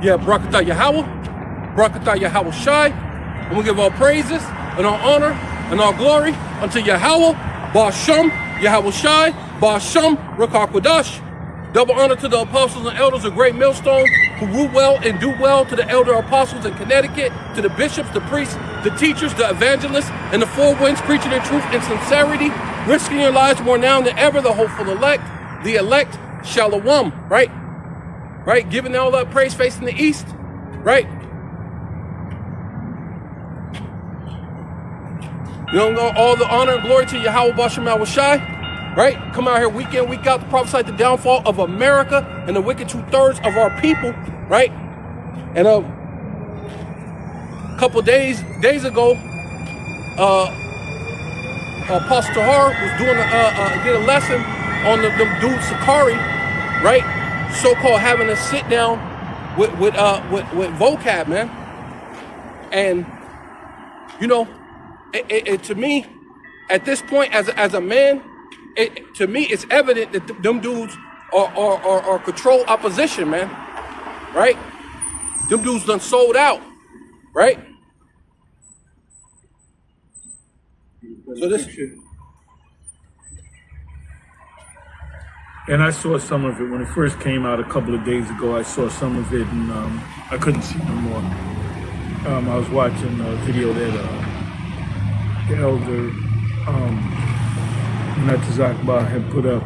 Yeah, Barakatah Yahweh, Barakatah Yahweh Shai. And we give all praises and all honor and all glory unto Yahweh, Ba'asham, Yahweh Shai, Ba'asham, Rakakwadash. Double honor to the apostles and elders of Great Millstone who rule well and do well, to the elder apostles in Connecticut, to the bishops, the priests, the teachers, the evangelists, and the four winds preaching in truth and sincerity, risking your lives more now than ever, the hopeful elect, the elect, Shalom, right? Right? Giving all that praise facing the east, right? You don't know, all the honor and glory to Yahweh Basham Shai, right? Come out here week in, week out to prophesy the downfall of America and the wicked 2/3 of our people, right? And a couple days ago, Apostle Tahar was doing did a lesson on the dude Sicarii, right? So-called having a sit down with vocab, man. And you know, it to me, at this point, as a man, to me, it's evident that them dudes are control opposition, man. Right? Them dudes done sold out, right? So this. And I saw some of it when it first came out a couple of days ago. I saw some of it, and I couldn't see no more. I was watching a video that the elder Natazakba had put up,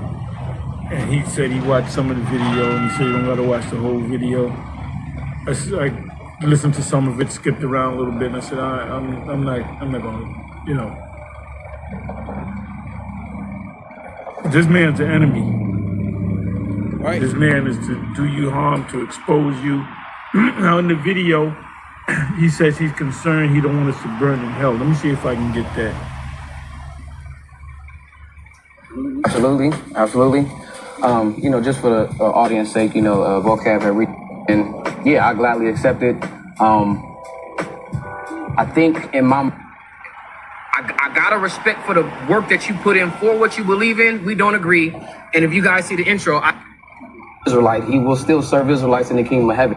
and he said he watched some of the video, and he said you don't got to watch the whole video. I listened to some of it, skipped around a little bit, and I said I'm not going to, you know. This man's an enemy. Right. This man is to do you harm, to expose you. Now in the video, he says he's concerned he don't want us to burn in hell. Let me see if I can get that. Absolutely. You know, just for the audience sake, you know, vocab had reached, and yeah, I gladly accept it. I think in my, I gotta respect for the work that you put in for what you believe in. We don't agree, and if you guys see the intro, Israelite, he will still serve Israelites in the kingdom of heaven.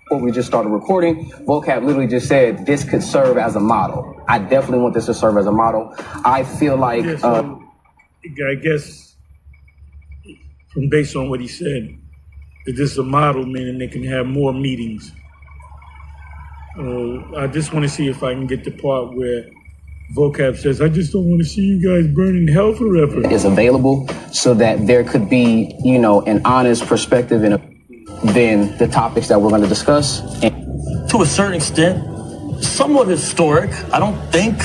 Before we just started recording, vocab literally just said this could serve as a model. I definitely want this to serve as a model. I feel like, yeah, so, I guess, from based on what he said, that this is a model, meaning they can have more meetings. I just want to see if I can get the part where vocab says, I just don't want to see you guys burn in hell forever. Is available so that there could be, you know, an honest perspective and then the topics that we're going to discuss. To a certain extent, somewhat historic. I don't think,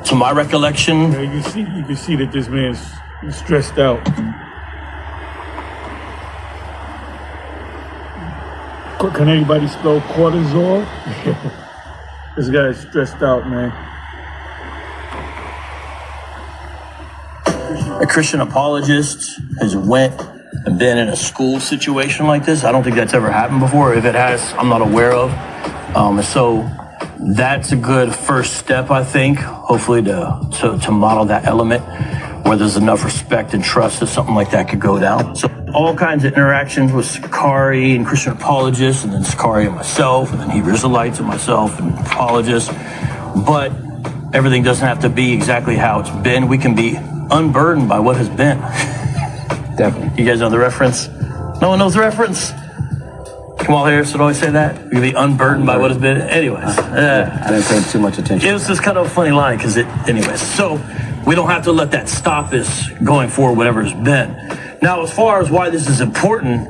to my recollection. Yeah, you can see that this man's stressed out. Can anybody spell cortisol? This guy's stressed out, man. A Christian apologist has went and been in a school situation like this. I don't think that's ever happened before. If it has, I'm not aware of. So that's a good first step, I think, hopefully to model that element where there's enough respect and trust that something like that could go down. So all kinds of interactions with Sicarii and Christian apologists, and then Sicarii and myself, and then Hebrew Israelites and myself and apologists. But everything doesn't have to be exactly how it's been. We can be unburdened by what has been. Definitely. You guys know the reference? No one knows the reference? Kamal Harris would always say that. You can be unburdened by what has been. Anyways. I didn't pay too much attention. It was just kind of a funny line because anyways. So we don't have to let that stop us going forward, whatever has been. Now, as far as why this is important,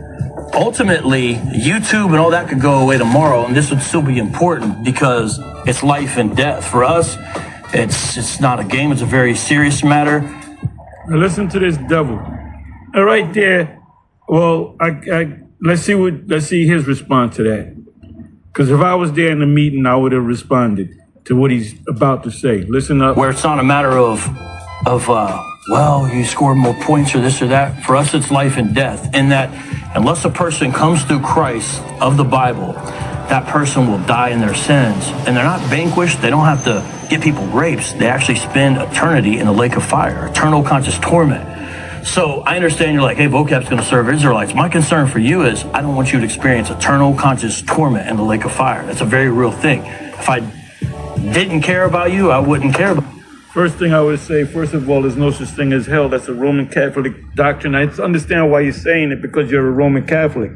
ultimately, YouTube and all that could go away tomorrow, and this would still be important because it's life and death. For us, it's not a game. It's a very serious matter. Now listen to this devil. Right there. Well, let's see his response to that. Because if I was there in the meeting, I would have responded to what he's about to say. Listen up. Where it's not a matter of well, you scored more points or this or that. For us, it's life and death. In that, unless a person comes through Christ of the Bible, that person will die in their sins. And they're not vanquished. They don't have to give people grapes. They actually spend eternity in the lake of fire, eternal conscious torment. So I understand you're like, hey, vocab's going to serve Israelites. My concern for you is I don't want you to experience eternal conscious torment in the lake of fire. That's a very real thing. If I didn't care about you, I wouldn't care about you. First thing I would say, first of all, there's no such thing as hell. That's a Roman Catholic doctrine. I understand why you're saying it, because you're a Roman Catholic.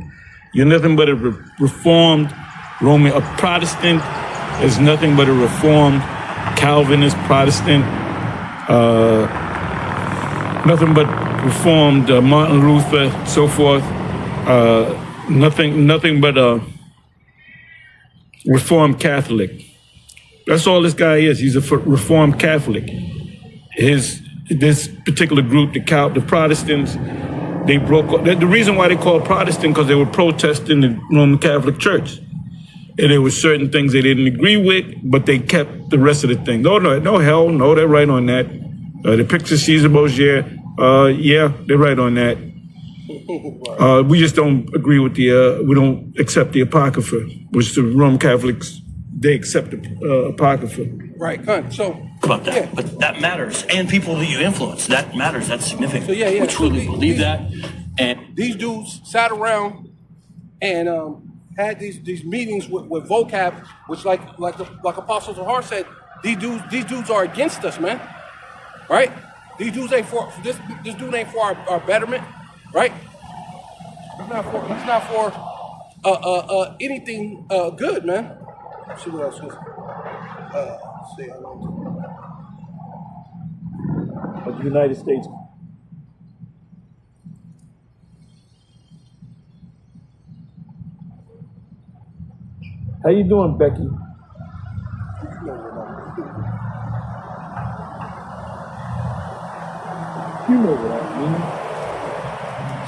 You're nothing but a Reformed Roman, a Protestant is nothing but a Reformed Calvinist Protestant, nothing but Reformed Martin Luther, so forth. Nothing but a Reformed Catholic. That's all this guy is. He's a Reformed Catholic. This particular group, the Protestants, they broke. The reason why they called Protestant because they were protesting the Roman Catholic Church, and there were certain things they didn't agree with, but they kept the rest of the thing. No, hell, no, they're right on that. The picture Caesar Borgia, yeah, they're right on that. We just don't agree with we don't accept the Apocrypha, which the Roman Catholics, they accept the Apocrypha. Right, so. About that, yeah. but that matters. And people that you influence, that matters, that's significant. So, yeah. We truly believe that. And these dudes sat around and had these meetings with vocab, which like Apostle Zahar said, these dudes are against us, man. Right? These dudes ain't for this dude ain't for our betterment, right? He's not for anything good, man. Let's see what else is. Of the United States. How you doing, Becky? You know what I mean.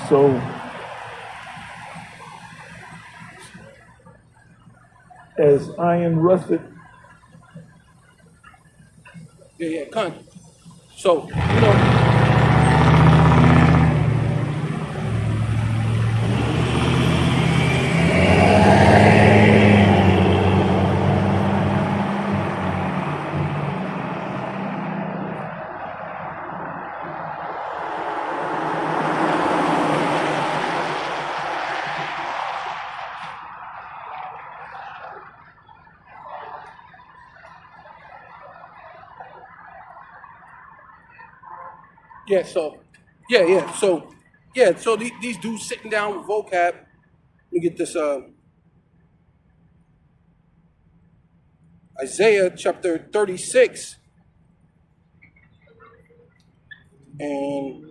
So, as iron rusted. Yeah, con. So, So these dudes sitting down with vocab. Let me get this. Isaiah chapter 36, and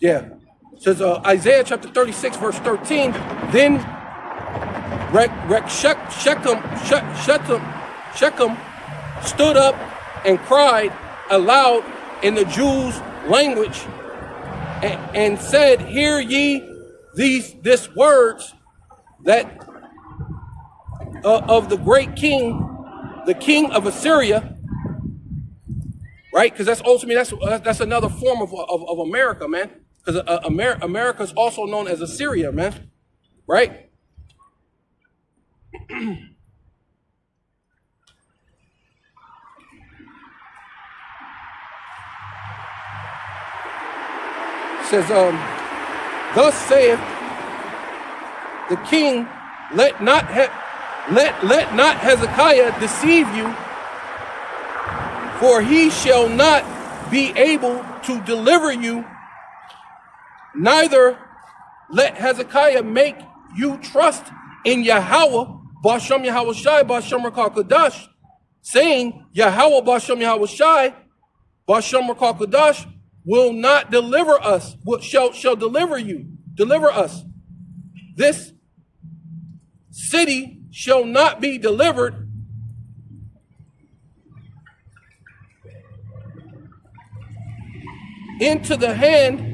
yeah, it says Isaiah chapter 36 verse 13. Then Shechem stood up and cried aloud in the Jews' language and said, "Hear ye this words that of the great king, the king of Assyria." Right, because that's ultimately that's another form of America, man. Because America is also known as Assyria, man. Right. Says, thus saith the king, let not Hezekiah deceive you, for he shall not be able to deliver you, neither let Hezekiah make you trust in Yahweh, Bashem Yahweh Shai, Bashem Rakal Kadash, saying, Yahweh Bashem Yahweh Shai, Bashem Rakal Kadash, will not deliver us, shall deliver us. This city shall not be delivered into the hand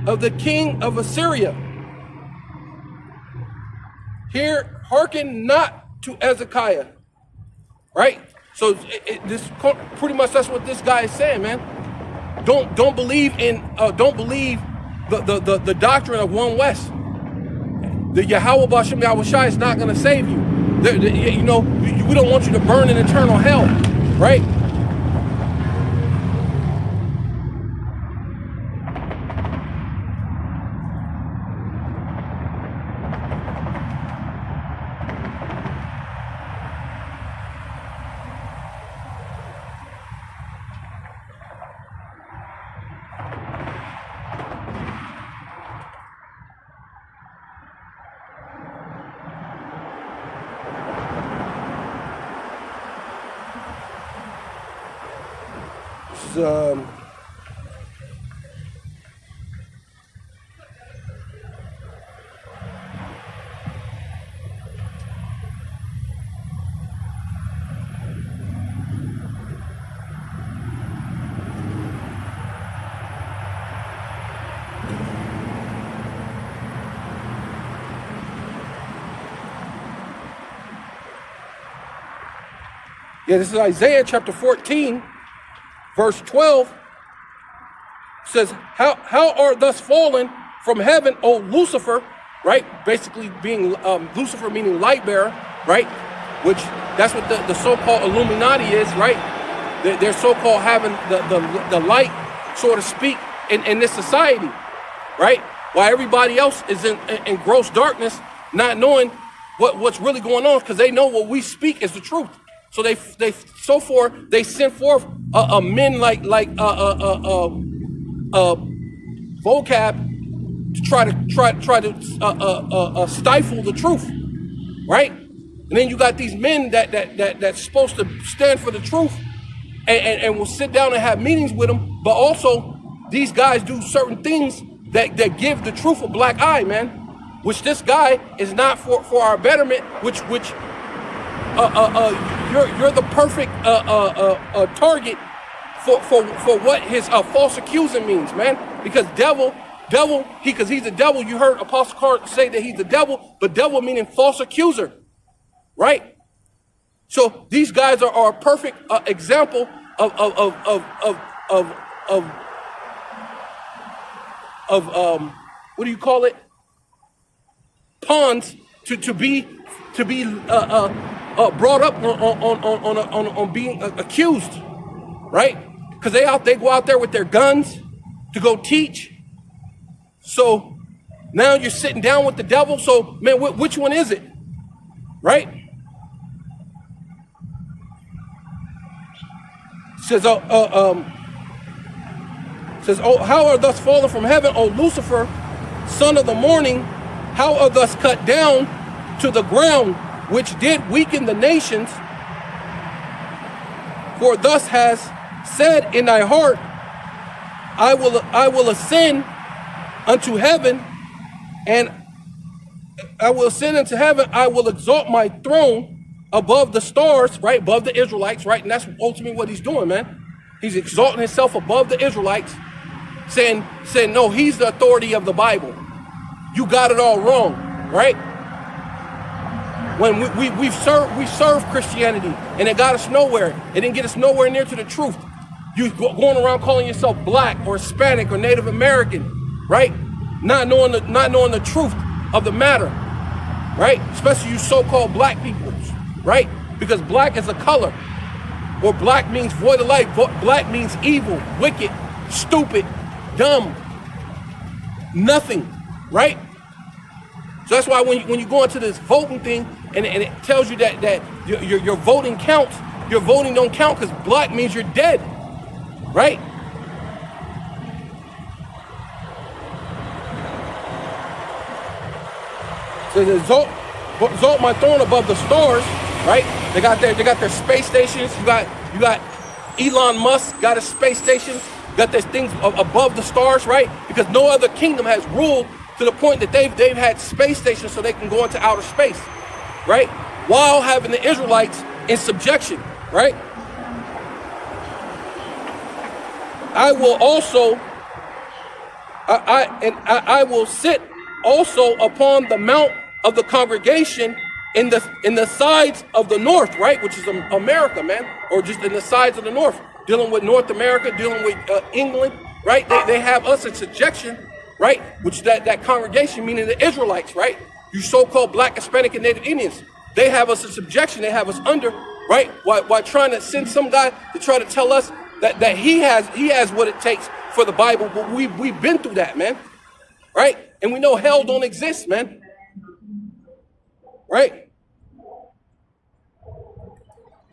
of the king of Assyria. Here, hearken not to Hezekiah, right? So pretty much that's what this guy is saying, man. Don't believe the doctrine of one West. The Yahweh Bashem Yahweh Shai is not going to save you. We don't want you to burn in eternal hell, right? Yeah, this is Isaiah chapter 14, verse 12. It says, how art thus fallen from heaven, O Lucifer, right? Basically being Lucifer meaning light bearer, right? Which that's what the so-called Illuminati is, right? They're so-called having the light, so to speak, in this society, right? While everybody else is in gross darkness, not knowing what's really going on, because they know what we speak is the truth. So they send forth men like vocab to try to stifle the truth, right? And then you got these men that's supposed to stand for the truth and will sit down and have meetings with them, but also these guys do certain things that give the truth a black eye, man. Which this guy is not for our betterment. You're the perfect target for what his false accusing means, man. Because because he's a devil. You heard Apostle Carr say that he's the devil, but devil meaning false accuser, right? So these guys are a perfect example of what do you call it? Pawns to be brought up on being accused, right? Because they go out there with their guns to go teach. So now you're sitting down with the devil. So man, which one is it, right? Says how are thus fallen from heaven, O Lucifer, son of the morning? How are thus cut down to the ground, which did weaken the nations? For thus has said in thy heart, I will ascend unto heaven, and I will ascend into heaven. I will exalt my throne above the stars, right? Above the Israelites, right? And that's ultimately what he's doing, man. He's exalting himself above the Israelites, saying, no, he's the authority of the Bible. You got it all wrong, right? When we serve Christianity, and it got us nowhere. It didn't get us nowhere near to the truth. You going around calling yourself black or Hispanic or Native American, right? Not knowing the truth of the matter, right? Especially you so-called black people, right? Because black is a color, or black means void of life. Black means evil, wicked, stupid, dumb, nothing, right? So that's why when you go into this voting thing and it tells you that your voting counts, your voting don't count because black means you're dead, right? So exalt my throne above the stars, right? They got their space stations. You got Elon Musk got a space station. Got their things above the stars, right? Because no other kingdom has ruled to the point that they've had space stations so they can go into outer space, right? While having the Israelites in subjection, right? I will also, I will sit also upon the mount of the congregation in the sides of the north, right, which is America, man, or just in the sides of the north, dealing with North America, dealing with England, right? They have us in subjection, right? Which that congregation, meaning the Israelites, right? You so-called Black, Hispanic, and Native Indians, they have us in subjection. They have us under, right? While trying to send some guy to try to tell us that he has what it takes for the Bible, but we've been through that, man, right? And we know hell don't exist, man, right?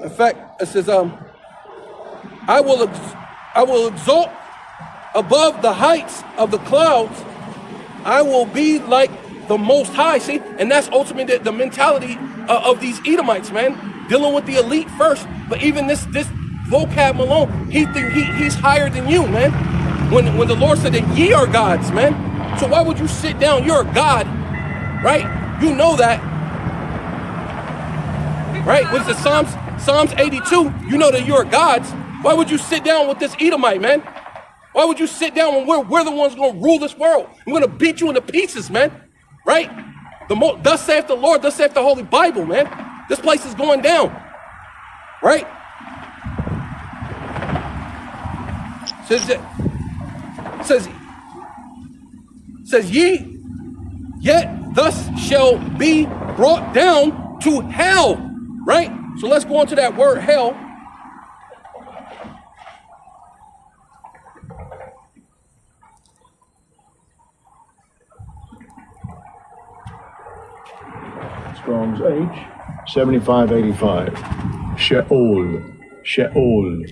In fact, it says, I will exalt above the heights of the clouds. I will be like the Most High. See, and that's ultimately the mentality of these Edomites, man. Dealing with the elite first, but even this vocab alone, he's higher than you, man. When the Lord said that ye are gods, man. So why would you sit down? You're a god, right? You know that, right? What's the Psalms 82? You know that you're gods. Why would you sit down with this Edomite, man? Why would you sit down when we're the ones going to rule this world? We're going to beat you into pieces, man. Right? Thus saith the Lord, thus saith the Holy Bible, man. This place is going down. Right? Says ye, yet thus shall be brought down to hell. Right? So let's go on to that word hell. Strong's H, 7585. Sheol, Sheol.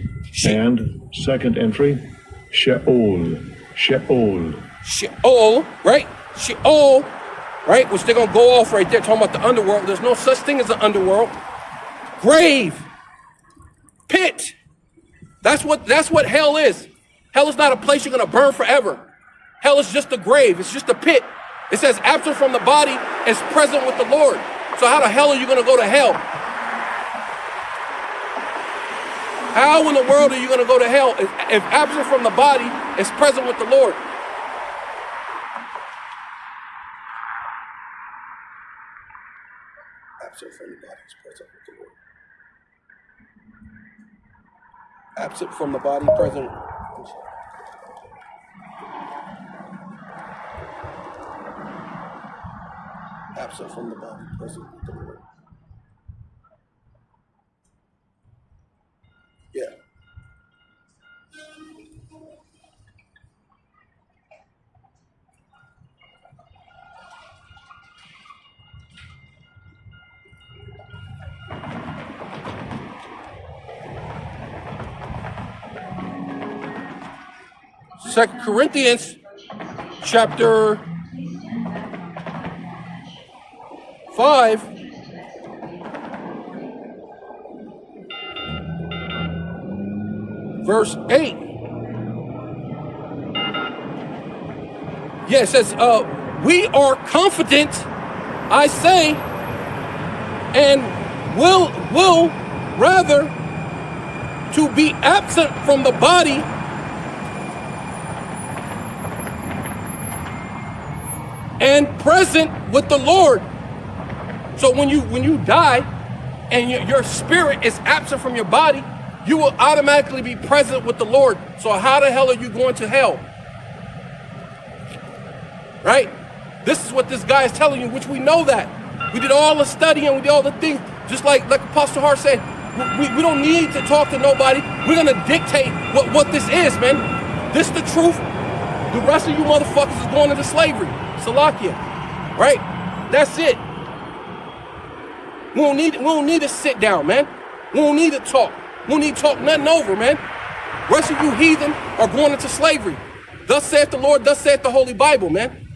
And second entry, Sheol, Sheol. Sheol, right? Sheol, right? Which they're going to go off right there talking about the underworld. There's no such thing as the underworld. Grave, pit. That's what hell is. Hell is not a place you're going to burn forever. Hell is just a grave. It's just a pit. It says absent from the body is present with the Lord. So how the hell are you going to go to hell? How in the world are you going to go to hell if absent from the body is present with the Lord? Absent from the body is present with the Lord. Absent from the body, present. Absent from the body, present with the Lord. Yeah. Second Corinthians chapter 5, verse 8. Yeah, it says, we are confident, I say, and will rather to be absent from the body and present with the Lord. So when you die and your spirit is absent from your body, you will automatically be present with the Lord. So how the hell are you going to hell? Right? This is what this guy is telling you, which we know that. We did all the studying, we did all the things. Just like Apostle Hart said, we don't need to talk to nobody. We're going to dictate what this is, man. This the truth. The rest of you motherfuckers is going into slavery. Salakia. Right? That's it. We don't need to sit down, man. We don't need to talk. We don't need to talk nothing over, man. Rest of you heathen are going into slavery. Thus saith the Lord, thus saith the Holy Bible, man.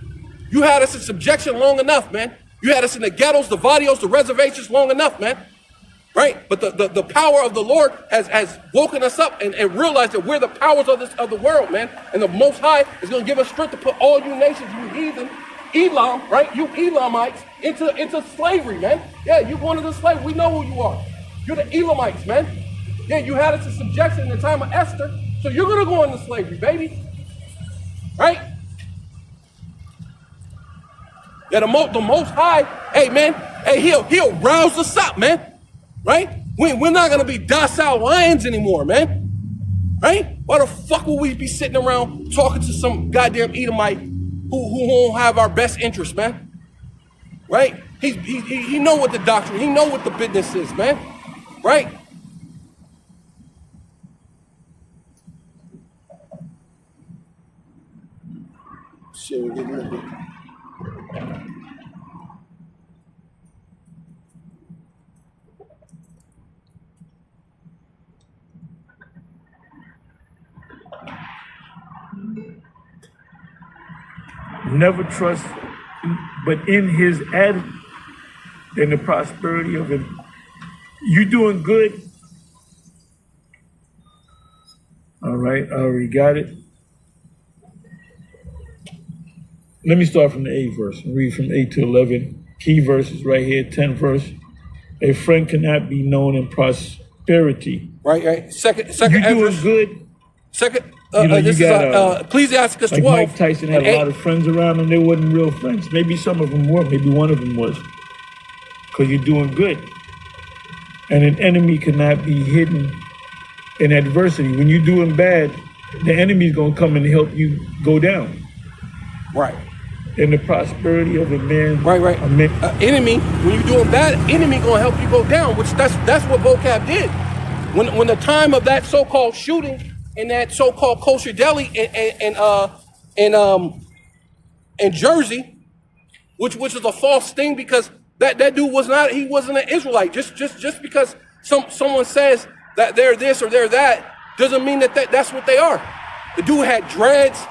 You had us in subjection long enough, man. You had us in the ghettos, the barrios, the reservations long enough, man. Right? But the power of the Lord has woken us up and realized that we're the powers of the world, man. And the Most High is going to give us strength to put all you nations, you heathen, Elam, right? You Elamites into slavery, man. Yeah, you going into slavery. We know who you are. You're the Elamites, man. Yeah, you had us in subjection in the time of Esther. So you're going to go into slavery, baby. Right? Yeah, the most High, hey, man, Hey, he'll rouse us up, man. Right? We're not gonna be docile lions anymore, man. Right? Why the fuck will we be sitting around talking to some goddamn Edomite who won't have our best interest, man? Right? He know what the doctrine, he know what the business is, man. Right? Shit, we're getting a bit. Never trust, but in the prosperity of him. You doing good? All right, I already got it. Let me start from the 8th verse and read from 8 to 11. Key verses right here, 10th verse. A friend cannot be known in prosperity. Right. Second. You doing Ezra, good? Second. You got Ecclesiasticus like 12. Mike Tyson had a lot of friends around him. They wasn't real friends. Maybe some of them were. Maybe one of them was. Because you're doing good. And an enemy cannot be hidden in adversity. When you're doing bad, the enemy's going to come and help you go down. Right. In the prosperity of a man. Right. Enemy, when you're doing bad, enemy going to help you go down, which that's what vocab did. When the time of that so-called shooting in that so-called kosher deli in Jersey, which is a false thing, because that dude wasn't an Israelite. Just because someone says that they're this or they're that doesn't mean that's what they are. The dude had dreads.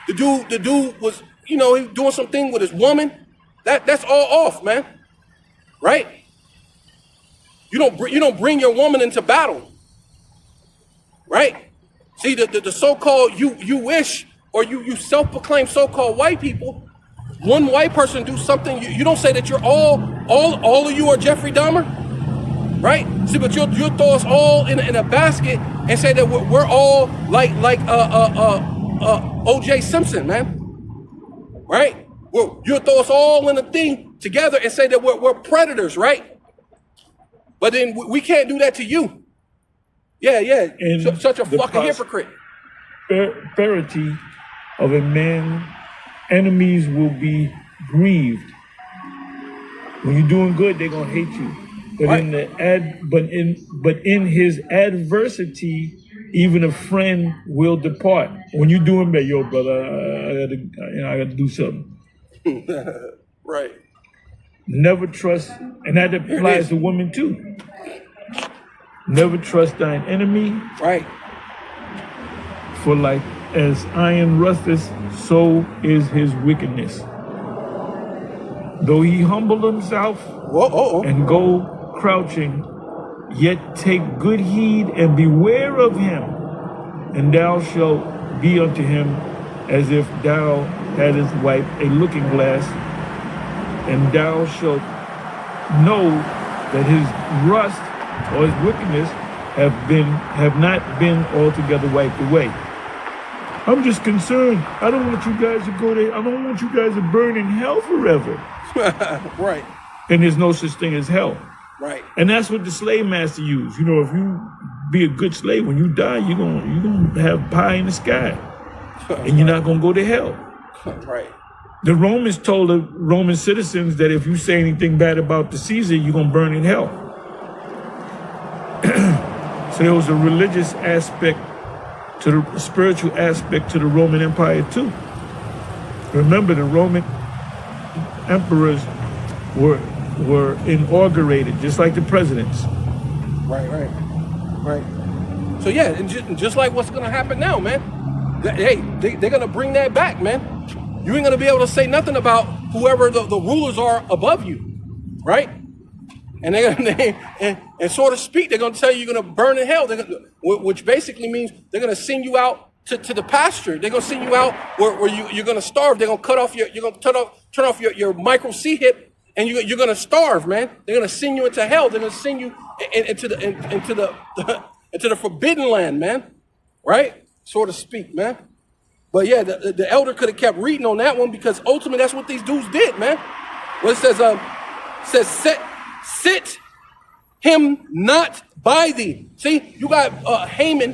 The dude was, he was doing something with his woman. That's all off, man. Right? You don't bring your woman into battle. Right? See, the so-called you wish, or you self-proclaimed so-called white people, one white person do something, you don't say that you're all of you are Jeffrey Dahmer, right? See, but you'll throw us all in a basket and say that we're all like O.J. Simpson, man, right? You'll throw us all in a thing together and say that we're predators, right? But then we can't do that to you. Yeah. Such a fucking hypocrite. Prosperity of a man, enemies will be grieved. When you're doing good, they're gonna hate you. But right. in his adversity, even a friend will depart. When you're doing bad, yo, brother, I gotta do something. Right. Never trust, and that applies to women too. Never trust thine enemy. Right. For like as iron rusteth, so is his wickedness. Though he humble himself and go crouching, yet take good heed and beware of him, and thou shalt be unto him as if thou hadst wiped a looking glass, and thou shalt know that his rust or his wickedness have not been altogether wiped away. I'm just concerned. I don't want you guys to go there. I don't want you guys to burn in hell forever. Right. And there's no such thing as hell. Right. And that's what the slave master used. If you be a good slave, when you die, you're gonna have pie in the sky, and you're not gonna go to hell. Right. The Romans told the Roman citizens that if you say anything bad about the Caesar, you're gonna burn in hell. So there was a religious aspect to the spiritual aspect to the Roman Empire too. Remember, the Roman emperors were inaugurated just like the presidents. Right. So yeah, and just like what's gonna happen now, man. They're gonna bring that back, man. You ain't gonna be able to say nothing about whoever the rulers are above you, right? And and so to speak, they're gonna tell you you're gonna burn in hell. Which basically means they're gonna send you out to the pasture. They're gonna send you out where you're gonna starve. They're gonna cut off turn off your micro C hip, and you're gonna starve, man. They're gonna send you into hell. They're gonna send you into the forbidden land, man. Right? So to speak, man. But yeah, the elder could have kept reading on that one, because ultimately that's what these dudes did, man. Well, it says Says, sit him not by thee. See, you got Haman,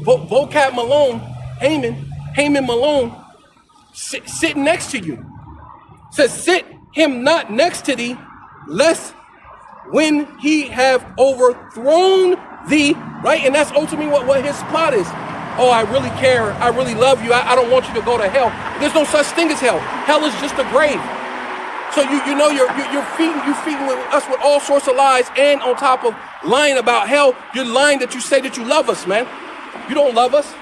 vocab Malone, Haman Malone, sitting next to you. Says, sit him not next to thee, lest when he have overthrown thee, right? And that's ultimately what his plot is. Oh, I really care. I really love you. I don't want you to go to hell. There's no such thing as hell. Hell is just a grave. So you know you're feeding us with all sorts of lies, and on top of lying about hell, you're lying that you say that you love us, man. You don't love us,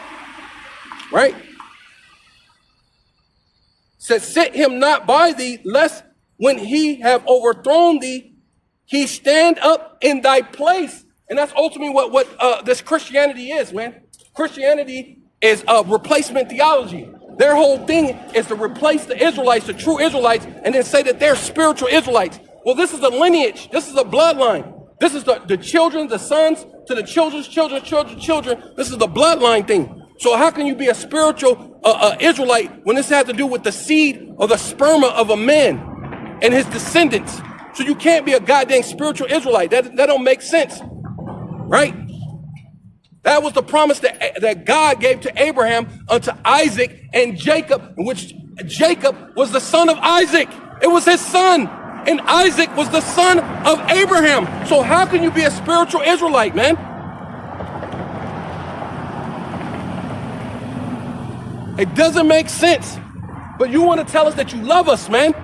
right? Says, sit him not by thee, lest when he have overthrown thee, he stand up in thy place. And that's ultimately what this Christianity is, man. Christianity is a replacement theology. Their whole thing is to replace the Israelites, the true Israelites, and then say that they're spiritual Israelites. Well, this is a lineage. This is a bloodline. This is the children, the sons to the children's children. This is the bloodline thing. So how can you be a spiritual Israelite when this has to do with the seed or the sperma of a man and his descendants? So you can't be a goddamn spiritual Israelite. That don't make sense, right? That was the promise that God gave to Abraham unto Isaac and Jacob, in which Jacob was the son of Isaac. It was his son. And Isaac was the son of Abraham. So how can you be a spiritual Israelite, man? It doesn't make sense. But you want to tell us that you love us, man.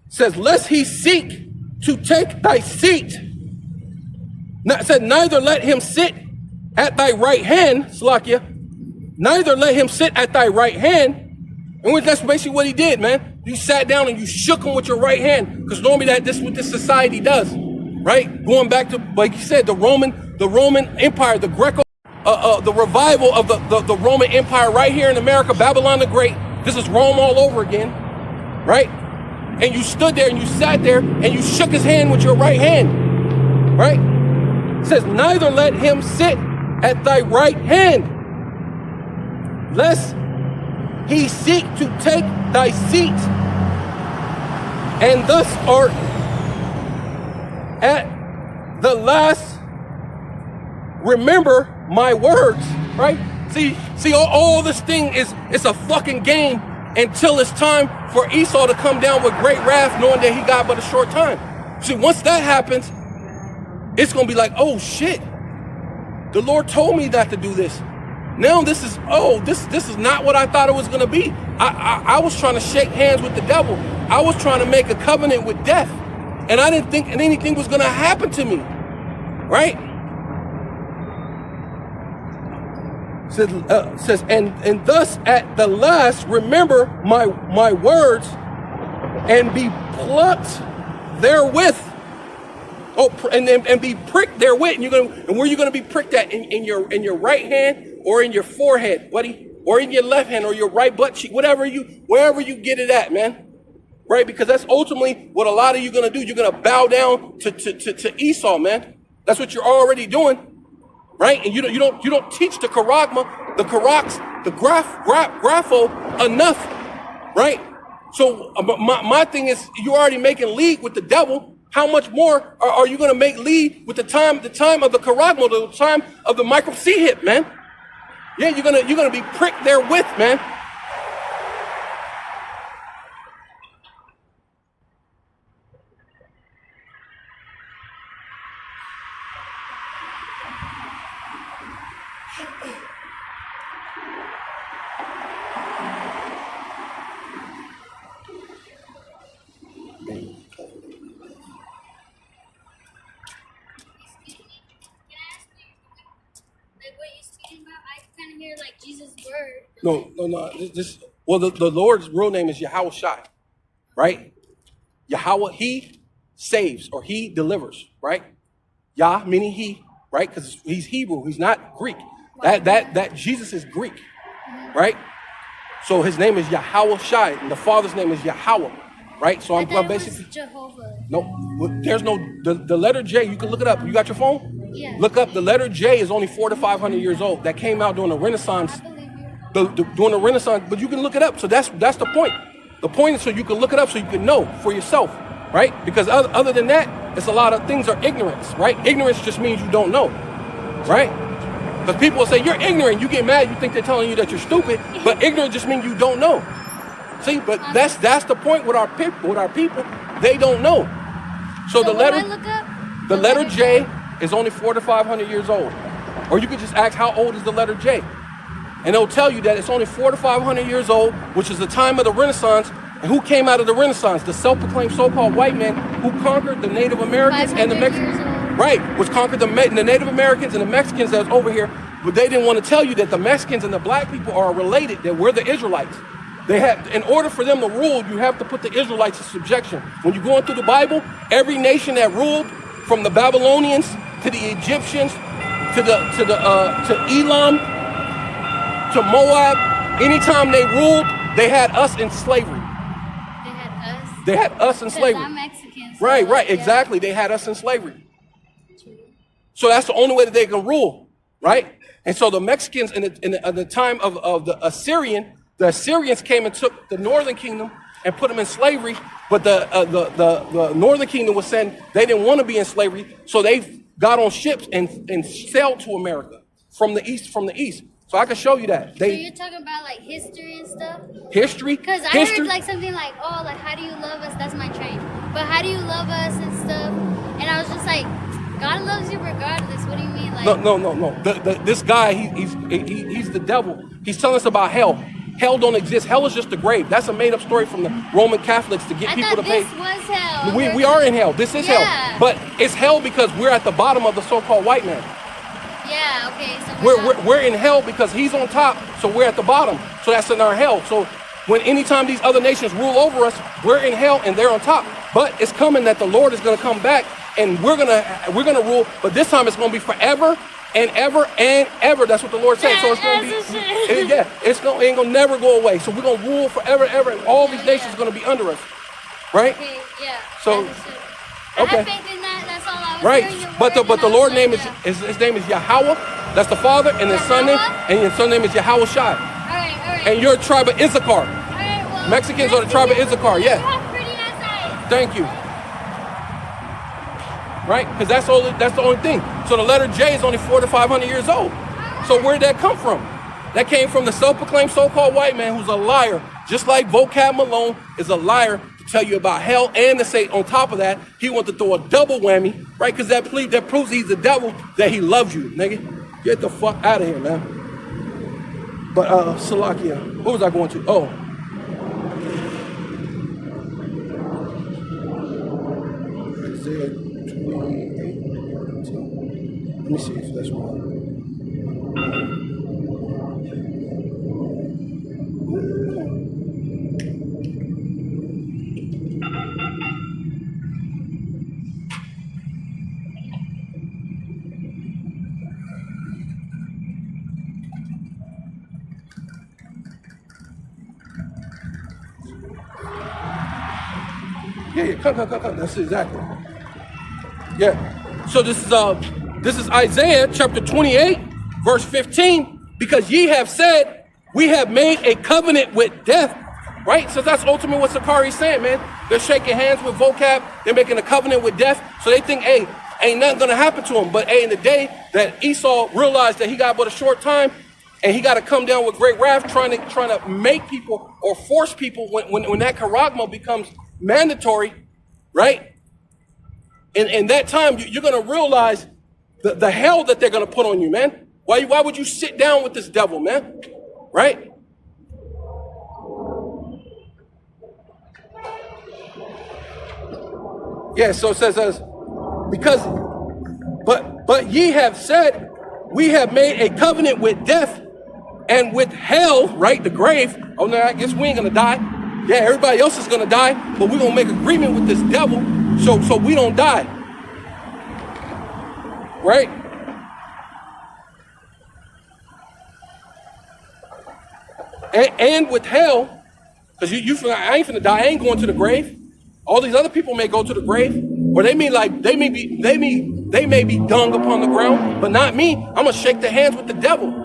Says, lest he seek to take thy seat. Said, neither let him sit at thy right hand, Slakia. Neither let him sit at thy right hand. And that's basically what he did, man. You sat down and you shook him with your right hand. Because normally this is what this society does, right? Going back to, like you said, the Roman Empire, the Greco, the revival of the Roman Empire right here in America, Babylon the Great. This is Rome all over again, right? And you stood there and you sat there and you shook his hand with your right hand, right? It says, neither let him sit at thy right hand, lest he seek to take thy seat, and thus art at the last. Remember my words, right? See, all this thing it's a fucking game until it's time for Esau to come down with great wrath, knowing that he got but a short time. See, once that happens, it's gonna be like, oh shit, the Lord told me not to do this. Now this is not what I thought it was gonna be. I was trying to shake hands with the devil. I was trying to make a covenant with death, and I didn't think anything was gonna happen to me, right? Says, and thus at the last remember my words, and be plucked therewith. Oh, and be pricked therewith. And where you gonna be pricked at? In your right hand or in your forehead, buddy, or in your left hand or your right butt cheek, wherever you get it at, man. Right? Because that's ultimately what a lot of you gonna do. You're gonna bow down to Esau, man. That's what you're already doing. Right? And you don't teach the charagma, the karaks, the grapho enough, right? So my thing is, you're already making league with the devil. How much more are you going to make league with the time of the charagma, the time of the micro C hip, man? Yeah, you're gonna be pricked therewith, man. Like Jesus' word. No. The Lord's real name is Yahweh Shai, right? Yahweh, he saves or he delivers, right? Yah meaning he, right? Because he's Hebrew, he's not Greek. That Jesus is Greek, right? So his name is Yahweh Shai, and the Father's name is Yahweh, right? So I'm basically Jehovah. No, there's no the letter J. You can look it up. You got your phone? Yeah. Look up the letter J is only 400 to 500 years old. That came out during the Renaissance. I believe you. during the Renaissance, but you can look it up. So that's the point. The point is so you can look it up so you can know for yourself, right? Because other than that, it's a lot of things are ignorance, right? Ignorance just means you don't know, right? Because people will say, you're ignorant, you get mad, you think they're telling you that you're stupid, but ignorant just means you don't know. See, but that's the point with our people, they don't know. So the letter J is only 400 to 500 years old. Or you could just ask, how old is the letter J? And they'll tell you that it's only 400 to 500 years old, which is the time of the Renaissance. And who came out of the Renaissance? The self-proclaimed so-called white man who conquered the Native Americans and the Mexicans. Right, which conquered the Native Americans and the Mexicans that's over here. But they didn't want to tell you that the Mexicans and the black people are related, that we're the Israelites. They have, in order for them to rule, you have to put the Israelites in subjection. When you're going through the Bible, every nation that ruled, from the Babylonians to the Egyptians to Elam to Moab, anytime they ruled, they had us in slavery. They had us in slavery. I'm Mexican. So right, exactly. They had us in slavery. So that's the only way that they can rule, right? And so the Mexicans in the time of the Assyrians came and took the northern kingdom and put them in slavery. But the northern kingdom was saying they didn't want to be in slavery, so they got on ships and sailed to America from the east. So I can show you that. So you're talking about like history and stuff? History? Because I heard like something like, oh, like how do you love us? That's my train. But how do you love us and stuff? And I was just like, God loves you regardless. What do you mean? Like No. This guy, he's the devil. He's telling us about hell. Hell don't exist. Hell is just the grave. That's a made-up story from the Roman Catholics to get people to pay. This was hell. We are in hell. This is hell. But it's hell because we're at the bottom of the so-called white man. Yeah, okay. So we're in hell because he's on top, so we're at the bottom. So that's in our hell. So when anytime these other nations rule over us, we're in hell and they're on top. But it's coming that the Lord is going to come back and we're gonna rule. But this time it's going to be forever and ever and ever. That's what the Lord said. So it's going to be, ain't going to never go away. So we're going to rule forever and ever, and all these nations are going to be under us, right? Okay, yeah. So, okay. I have faith in that. That's all I was right. But the Lord's name is his name is Yahweh. That's the Father, and his son name, and his son name is Yahweh Shai. All right. And you're a tribe of Issachar. All right, well, Mexicans are the tribe of Issachar. Yeah. Pretty nice eyes. Thank you. Right? Because that's the only thing. So the letter J is only 400 to 500 years old. So where did that come from? That came from the self-proclaimed so-called white man who's a liar. Just like Vocab Malone is a liar to tell you about hell, and to say on top of that, he wants to throw a double whammy, right? Because that proves he's the devil, that he loves you, nigga. Get the fuck out of here, man. But Salakia, what was I going to? Oh. Isaiah 28. Let me see if that's right. Yeah, come. That's exactly. Yeah. So this is Isaiah chapter 28, verse 15. Because ye have said, we have made a covenant with death. Right? So that's ultimately what Sicarii is saying, man. They're shaking hands with Vocab. They're making a covenant with death. So they think, hey, ain't nothing gonna happen to him. But hey, in the day that Esau realized that he got but a short time, and he got to come down with great wrath, trying to make people or force people when that charagma becomes mandatory, right? And that time you're gonna realize the hell that they're gonna put on you, man. Why would you sit down with this devil, man? Right? Yeah, so it says but ye have said, we have made a covenant with death and with hell, right? The grave. Oh no, I guess we ain't gonna die. Yeah, everybody else is gonna die, but we're gonna make agreement with this devil so we don't die. Right? And with hell, because I ain't finna die, I ain't going to the grave. All these other people may go to the grave, or they may be dung upon the ground, but not me. I'm gonna shake their hands with the devil.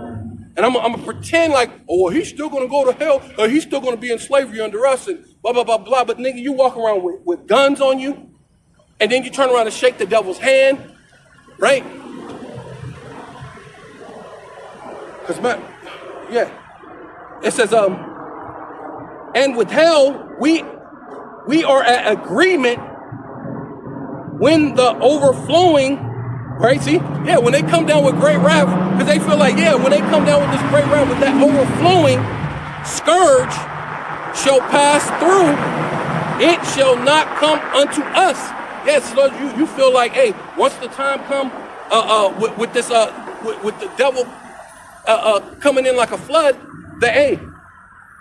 And I'm gonna pretend like, oh, well, he's still gonna go to hell, or he's still gonna be in slavery under us, and blah, blah, blah, blah. But nigga, you walk around with guns on you, and then you turn around and shake the devil's hand, right? Because, man, yeah. It says, and with hell, we are at agreement when the overflowing, right? See? Yeah, when they come down with great wrath, because they feel like, yeah, when they come down with this great wrath, with that overflowing scourge shall pass through, it shall not come unto us. Yes, so you feel like, hey, once the time come with the devil coming in like a flood, that, hey,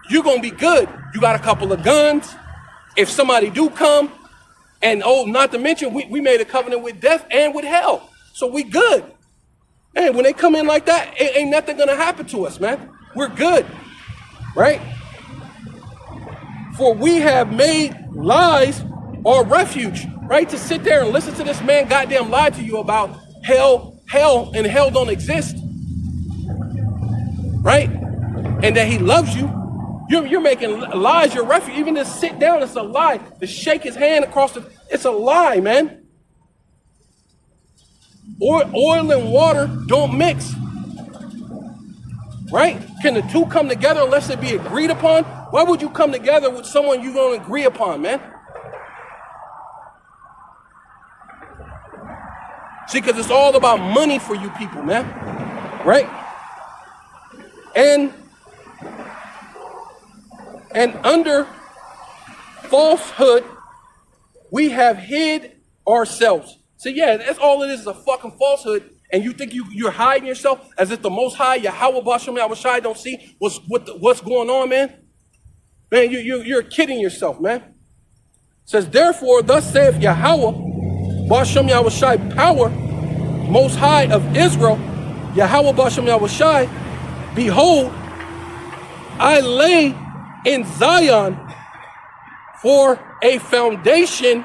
you're going to be good. You got a couple of guns. If somebody do come, and oh, not to mention, we made a covenant with death and with hell. So we good. And when they come in like that, ain't nothing going to happen to us, man. We're good, right? For we have made lies our refuge, right? To sit there and listen to this man goddamn lie to you about hell, and hell don't exist, right? And that he loves you. You're making lies your refuge. Even to sit down, it's a lie. To shake his hand across it's a lie, man. Oil and water don't mix, right? Can the two come together unless they be agreed upon? Why would you come together with someone you don't agree upon, man? See, because it's all about money for you people, man, right? And under falsehood, we have hid ourselves. So yeah, that's all it is a fucking falsehood. And you think you're hiding yourself as if the Most High, Yahweh Bashem Yahushai, don't see what's going on, man? Man, you're kidding yourself, man. It says, therefore, thus saith Yahweh, Bashem Yahushai, power, Most High of Israel, Yahweh Bashem Yahushai, behold, I lay in Zion for a foundation,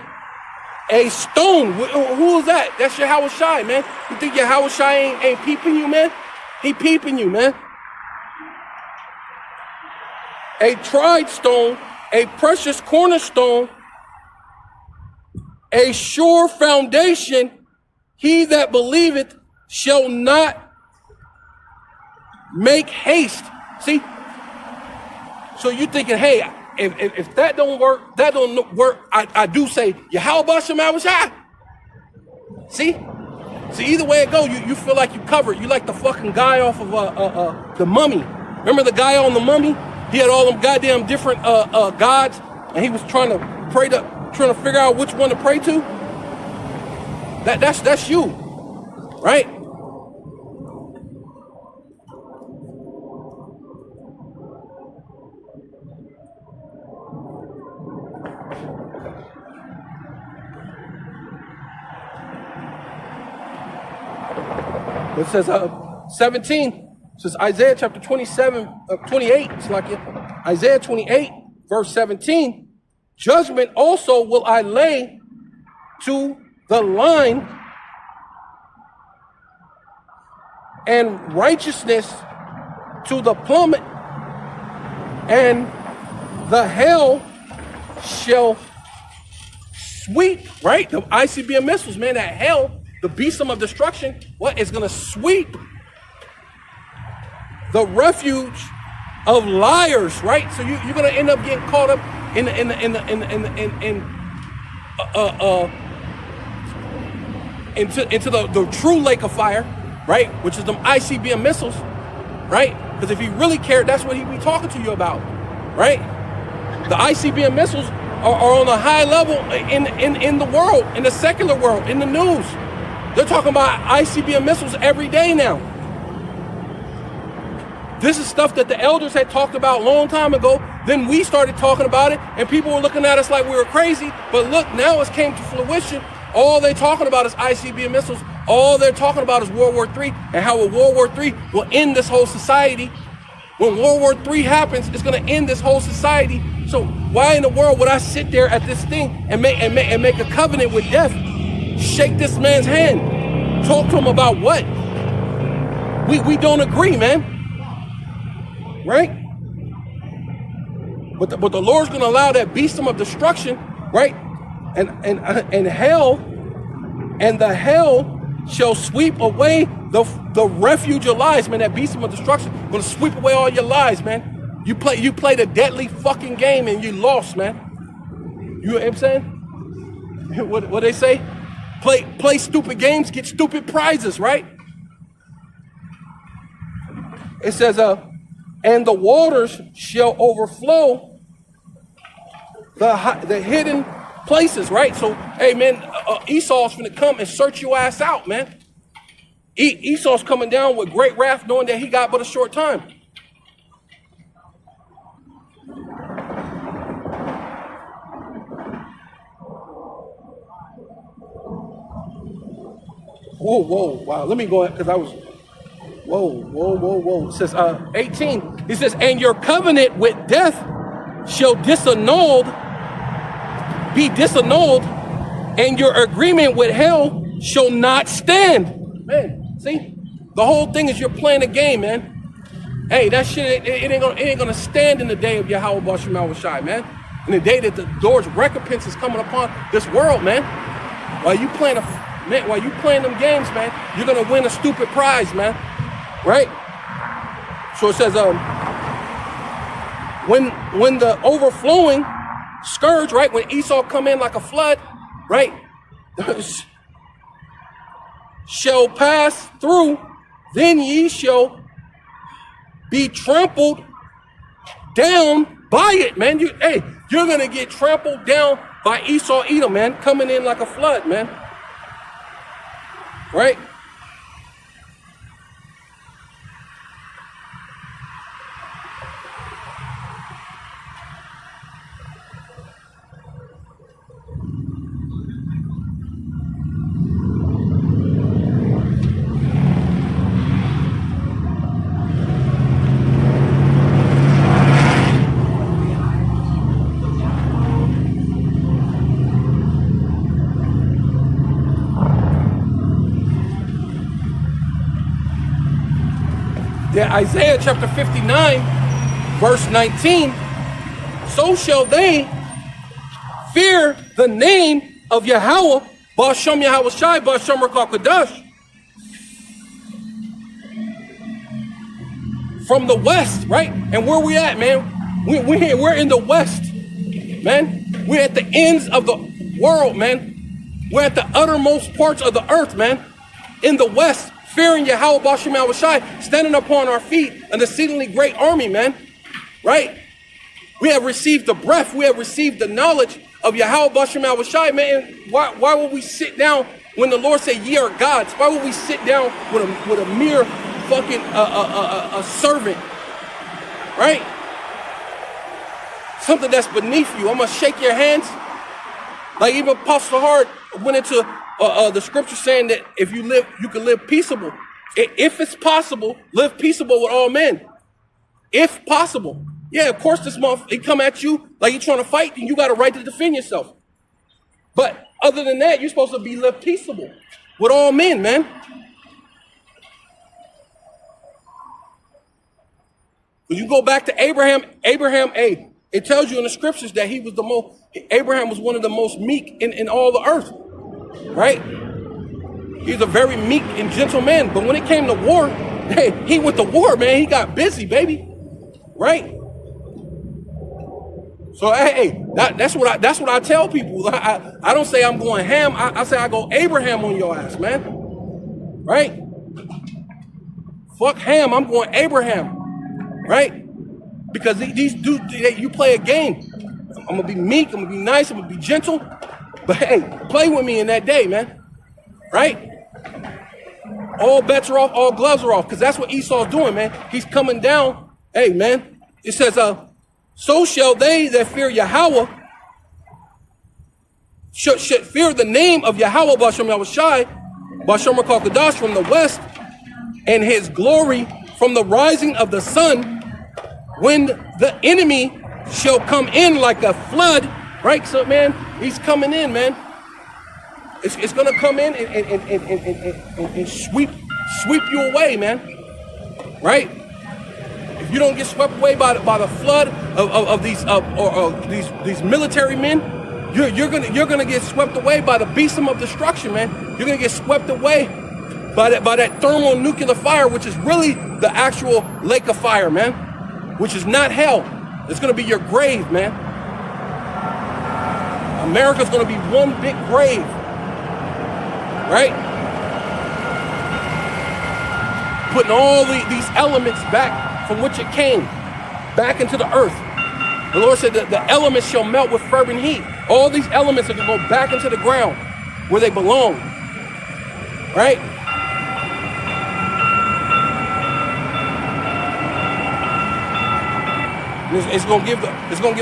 a stone. Who is that? That's Yahushai, man. You think Yahushai ain't peeping you, man? He peeping you, man. A tried stone, a precious cornerstone, a sure foundation. He that believeth shall not make haste. See? So you thinking, hey, if that don't work, I do say, Yahweh Bashem Yahushai. See? Either way it go, you feel like you covered. You like the fucking guy off of the Mummy. Remember the guy on the Mummy? He had all them goddamn different gods, and he was trying to figure out which one to pray to. That's you, right? It says 17. It says Isaiah chapter 28. It's like Isaiah 28, verse 17. Judgment also will I lay to the line, and righteousness to the plummet, and the hell shall sweep, right? The ICBM missiles, man, that hell, the besom of destruction, what is going to sweep the refuge of liars, right? So you're going to end up getting caught up into the true lake of fire, right? Which is them ICBM missiles, right? Because if he really cared, that's what he'd be talking to you about, right? The ICBM missiles are on a high level in the world, in the secular world, in the news. They're talking about ICBM missiles every day now. This is stuff that the elders had talked about a long time ago. Then we started talking about it, and people were looking at us like we were crazy. But look, now it's came to fruition. All they're talking about is ICBM missiles. All they're talking about is World War III, and how a World War III will end this whole society. When World War III happens, it's going to end this whole society. So why in the world would I sit there at this thing and make a covenant with death? Shake this man's hand. Talk to him about what? We don't agree, man. right? But the Lord's going to allow that beastum of destruction, right? And hell, and the hell shall sweep away the refuge of lies, man. That beastum of destruction going to sweep away all your lies, man. You played a deadly fucking game and you lost, man. You know what I'm saying? What they say? Play stupid games, get stupid prizes, right? It says, and the waters shall overflow the hidden places, right? So, hey, man, Esau's gonna come and search your ass out, man. Esau's coming down with great wrath, knowing that he got but a short time. Whoa, wow. Let me go ahead, because I was, whoa. It says, 18, it says, and your covenant with death shall be disannulled, and your agreement with hell shall not stand. Man, see? The whole thing is you're playing a game, man. Hey, that shit, it ain't gonna stand in the day of Yahweh Bashim Shai, man. In the day that the Lord's recompense is coming upon this world, man. While you playing them games, man, you're gonna win a stupid prize, man. Right? So it says, when the overflowing scourge, right, when Esau come in like a flood, right, shall pass through, then ye shall be trampled down by it, man. You're gonna get trampled down by Esau Edom, man, coming in like a flood, man. Right? Yeah, Isaiah chapter 59, verse 19. So shall they fear the name of Yahweh, Ba'ashem Yahweh Shai, Ba'ashem Rakal Kadash. From the west, right? And where we at, man? We're in the west, man. We're at the ends of the world, man. We're at the uttermost parts of the earth, man. In the west. Fearing Yahweh Ba'ashem Yahweh Shai, standing upon our feet, an exceedingly great army, man. Right? We have received the breath, we have received the knowledge of Yahweh Ba'ashem Yahweh Shai, man. Why would we sit down when the Lord said, ye are gods? Why would we sit down with a mere fucking a servant? Right? Something that's beneath you. I'm gonna shake your hands. Like even Apostle Hart went into the scripture saying that if you live, you can live peaceable. If it's possible, live peaceable with all men. If possible. Yeah, of course this month he come at you like you're trying to fight and you got a right to defend yourself. But other than that, you're supposed to live peaceable with all men, man. When you go back to Abraham, it tells you in the scriptures that Abraham was one of the most meek in all the earth. Right? He's a very meek and gentle man. But when it came to war, hey, he went to war, man. He got busy, baby. Right? So hey, that's what I tell people. I don't say I'm going ham. I say I go Abraham on your ass, man. Right? Fuck ham. I'm going Abraham. Right? Because these dudes, you play a game. I'm gonna be meek. I'm gonna be nice. I'm gonna be gentle. But hey, play with me in that day, man. Right? All bets are off, all gloves are off, because that's what Esau's doing, man. He's coming down. Hey, man. It says, so shall they that fear Yahweh, should fear the name of Yahweh, Ba'ashem Yahweh Shai, Ba'ashem Rakal Kadash from the west, and his glory from the rising of the sun, when the enemy shall come in like a flood. Right? So, man, he's coming in, man. It's going to come in and sweep you away, man. Right? if you don't get swept away by the flood of these military men, you're gonna get swept away by the beast of destruction, man. You're gonna get swept away by that thermonuclear fire, which is really the actual lake of fire, man, which is not hell. It's gonna be your grave, man. America's gonna be one big grave, right? Putting all these elements back from which it came, back into the earth. The Lord said that the elements shall melt with fervent heat. All these elements are going to go back into the ground where they belong, right? It's going to give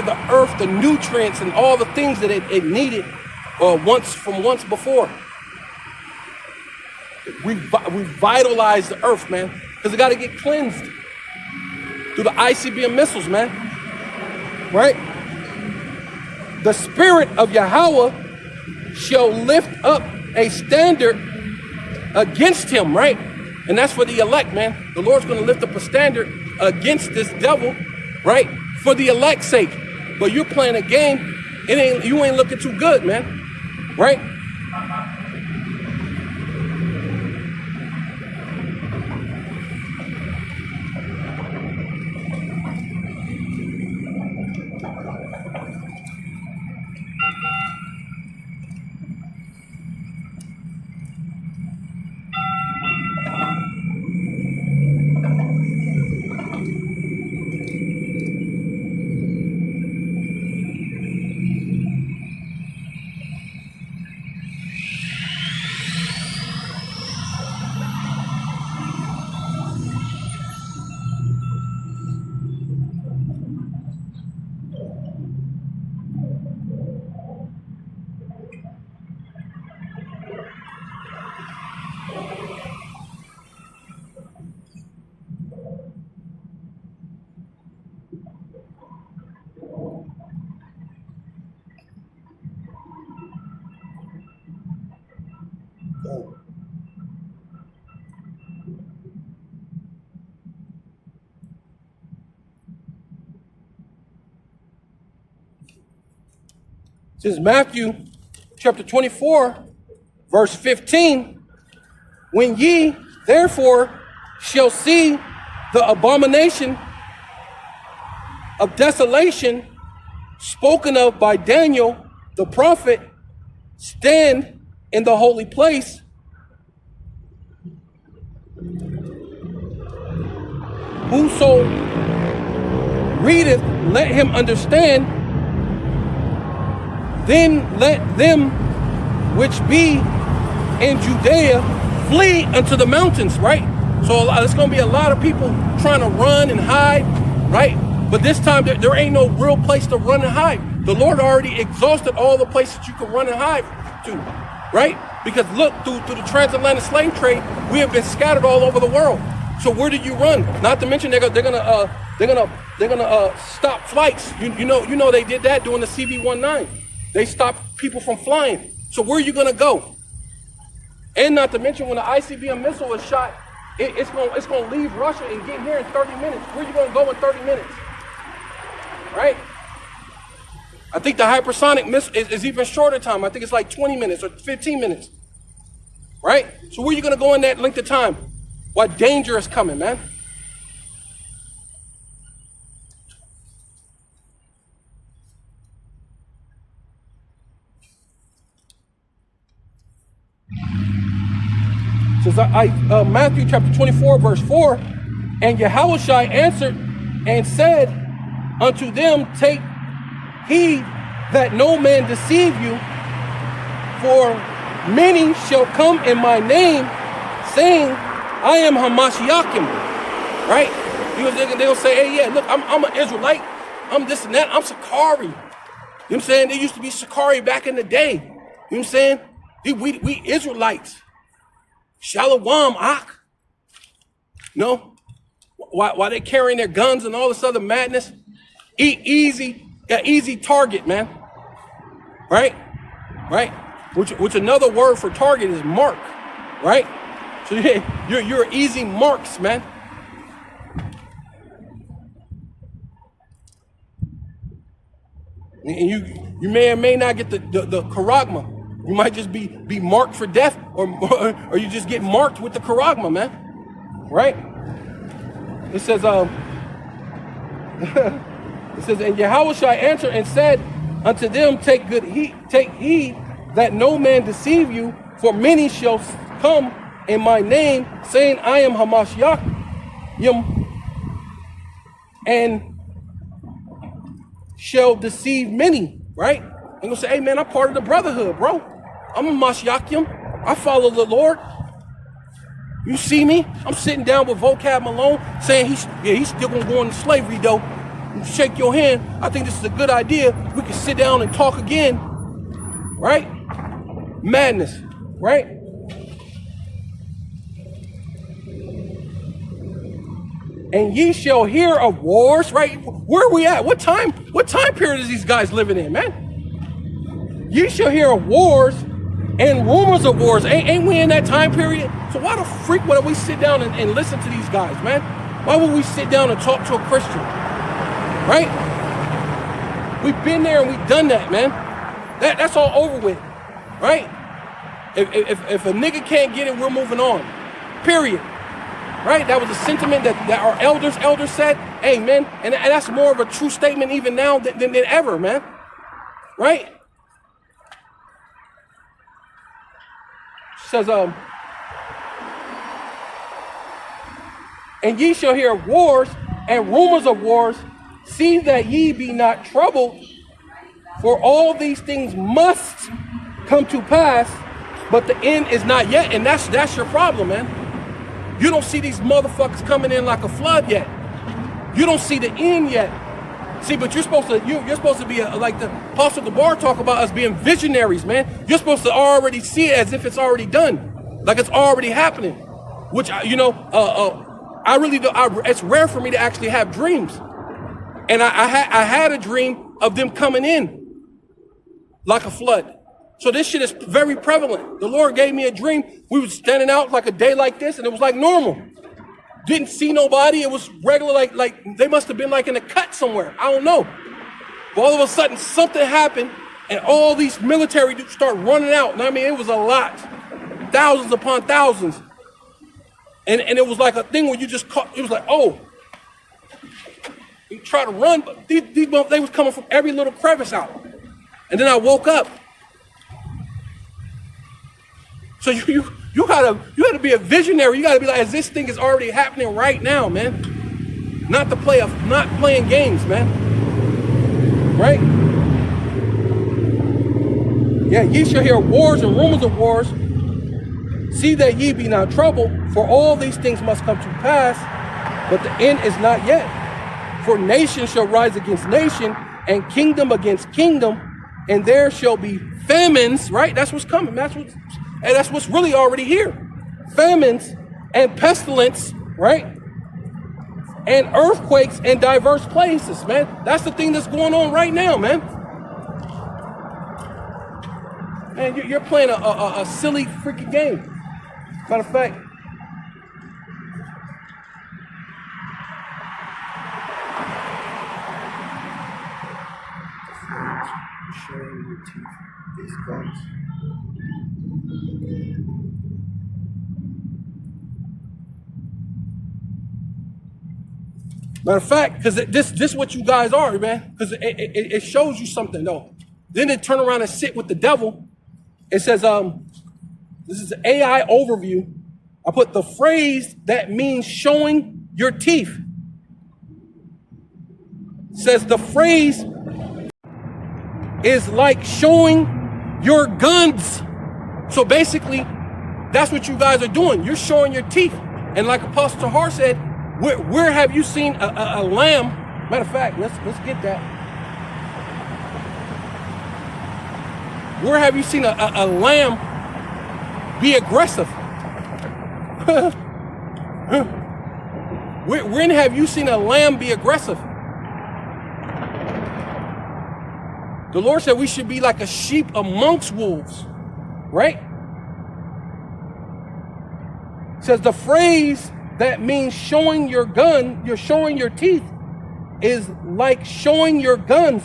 the earth the nutrients and all the things that it needed once before. Revitalize the earth, man, because it got to get cleansed through the ICBM missiles, man. Right? The spirit of Yahweh shall lift up a standard against him, right? And that's for the elect, man. The Lord's going to lift up a standard against this devil, right? For the elect's sake. But you're playing a game, you ain't looking too good, man. Right? This is Matthew chapter 24, verse 15. When ye therefore shall see the abomination of desolation spoken of by Daniel the prophet stand in the holy place, whoso readeth, let him understand. Then let them which be in Judea flee unto the mountains, right? So there's going to be a lot of people trying to run and hide, right? But this time there ain't no real place to run and hide. The Lord already exhausted all the places you can run and hide to, right? Because look, through the transatlantic slave trade, we have been scattered all over the world. So where do you run? Not to mention they're gonna stop flights. You know they did that during the CV-19. They stopped people from flying. So where are you gonna go? And not to mention when the ICBM missile is shot, it's gonna leave Russia and get here in 30 minutes. Where are you gonna go in 30 minutes? Right? I think the hypersonic missile is even shorter time. I think it's like 20 minutes or 15 minutes. Right? So where are you gonna go in that length of time? What danger is coming, man? Says Matthew chapter 24, verse 4, and Yahushua answered and said unto them, take heed that no man deceive you, for many shall come in my name, saying, I am Hamashiachim, right? They'll say, hey, yeah, look, I'm an Israelite, I'm this and that, I'm Sicarii. You know what I'm saying? There used to be Sicarii back in the day. You know what I'm saying? We Israelites. Shalom, Ak. No? While they're carrying their guns and all this other madness, easy target, man. Right? Right? Which another word for target is mark. Right? So you're easy marks, man. And you may or may not get the charagma. You might just be marked for death, or you just get marked with the charagma, man. Right? It says, it says, and Yahushua answered and said unto them, take heed that no man deceive you, for many shall come in my name, saying, I am Hamashiach, and shall deceive many, right? And gonna say, hey man, I'm part of the brotherhood, bro. I'm a Mashiachim. I follow the Lord. You see me? I'm sitting down with Vocab Malone saying he's still gonna go into slavery though. Shake your hand. I think this is a good idea. We can sit down and talk again. Right? Madness. Right? And ye shall hear of wars, right? Where are we at? What time period is these guys living in, man? Ye shall hear of wars and rumors of wars. Ain't we in that time period? So why the freak would we sit down and listen to these guys, man? Why would we sit down and talk to a Christian? Right? We've been there and we've done that, man. That's all over with. Right? If a nigga can't get it, we're moving on. Period. Right? That was a sentiment that our elders said. Hey, man, and that's more of a true statement even now than ever, man. Right? It says, and ye shall hear of wars and rumors of wars. See that ye be not troubled, for all these things must come to pass, but the end is not yet. And that's your problem, man. You don't see these motherfuckers coming in like a flood yet. You don't see the end yet. See, but you're supposed to be like the Apostle Gabar talk about us being visionaries, man. You're supposed to already see it as if it's already done, like it's already happening. Which I really do. It's rare for me to actually have dreams, and I had a dream of them coming in like a flood. So this shit is very prevalent. The Lord gave me a dream. We were standing out like a day like this, and it was like normal. Didn't see nobody. It was regular, like they must have been like in a cut somewhere. I don't know. But all of a sudden, something happened, and all these military dudes start running out. And I mean, it was a lot, thousands upon thousands. And it was like a thing where you just caught. It was like, oh, you try to run, but they was coming from every little crevice out. And then I woke up. So you gotta be a visionary. You gotta be like, as this thing is already happening right now, man. Not playing games, man. Right? Yeah, ye shall hear wars and rumors of wars. See that ye be not troubled, for all these things must come to pass, but the end is not yet. For nation shall rise against nation, and kingdom against kingdom, and there shall be famines, right? That's what's coming. That's what's really already here. Famines and pestilence, right? And earthquakes in diverse places, man. That's the thing that's going on right now, man. Man, you're playing a silly freaking game. Matter of fact, showing your teeth, these guns. Matter of fact, because this is what you guys are, man. Because it shows you something, though. Then they turn around and sit with the devil. It says, this is an AI overview. I put the phrase that means showing your teeth. It says the phrase is like showing your guns. So basically, that's what you guys are doing. You're showing your teeth. And like Apostle Tahar said, where have you seen a lamb? Matter of fact, let's get that. Where have you seen a lamb be aggressive? When have you seen a lamb be aggressive? The Lord said we should be like a sheep amongst wolves, right? It says the phrase that means showing your gun, you're showing your teeth, is like showing your guns.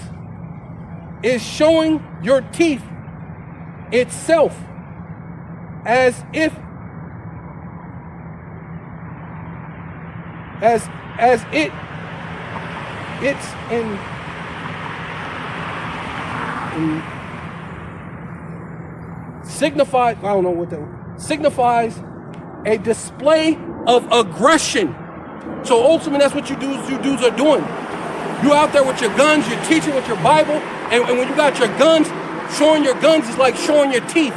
is showing your teeth itself as if it's in signifies, I don't know what that signifies, a display of aggression. So ultimately that's what you dudes are doing. You out there with your guns, you're teaching with your Bible, and when you got your guns, showing your guns is like showing your teeth.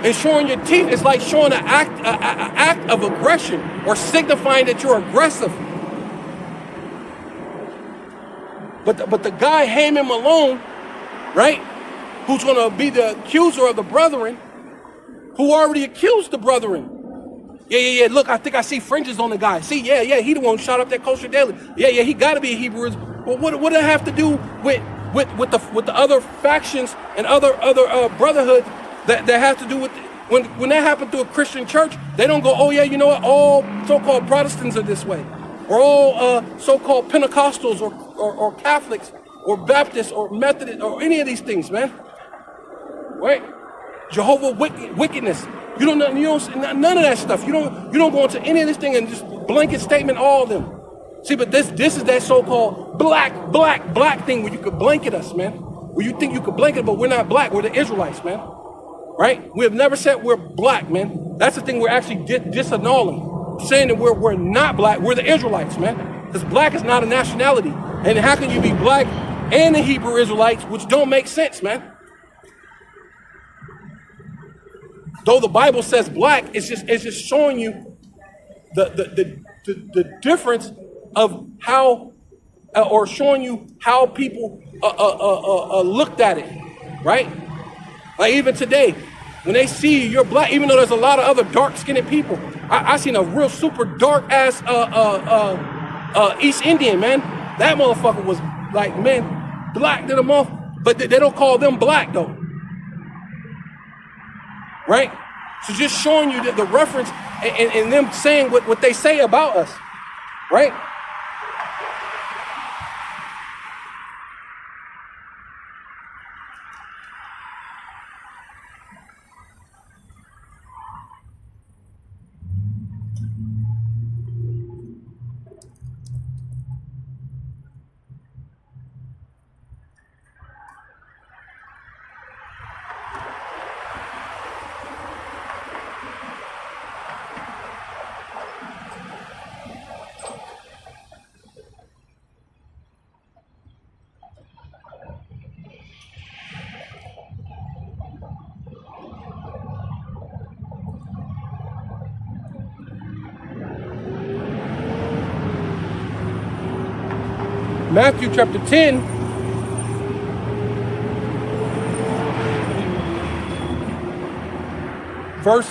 And showing your teeth is like showing an act of aggression or signifying that you're aggressive. But the guy Haman Malone, right, who's going to be the accuser of the brethren, who already accused the brethren. Yeah. Look, I think I see fringes on the guy. See, yeah. He the one who shot up that kosher daily. Yeah. He got to be a Hebrew. Well, what does it have to do with the other factions and other brotherhoods that have to do with when that happened to a Christian church? They don't go, oh yeah, you know what? All so-called Protestants are this way, or all so-called Pentecostals or Catholics or Baptists or Methodists or any of these things, man. Right? Jehovah wickedness. You don't none of that stuff. You don't go into any of this thing and just blanket statement all of them. See, but this is that so-called black thing where you could blanket us, man. Where you think you could blanket, but we're not black. We're the Israelites, man. Right? We have never said we're black, man. That's the thing we're actually disannulling. Saying that we're not black. We're the Israelites, man. Because black is not a nationality. And how can you be black and the Hebrew Israelites, which don't make sense, man? Though the Bible says black, it's just showing you the difference of how, or showing you how people looked at it, right? Like even today, when they see you're black, even though there's a lot of other dark-skinned people, I seen a real super dark-ass East Indian, man. That motherfucker was like, man, black to the motherfucker, but they don't call them black though. Right? So just showing you the reference and them saying what they say about us. Right? Matthew chapter 10, verse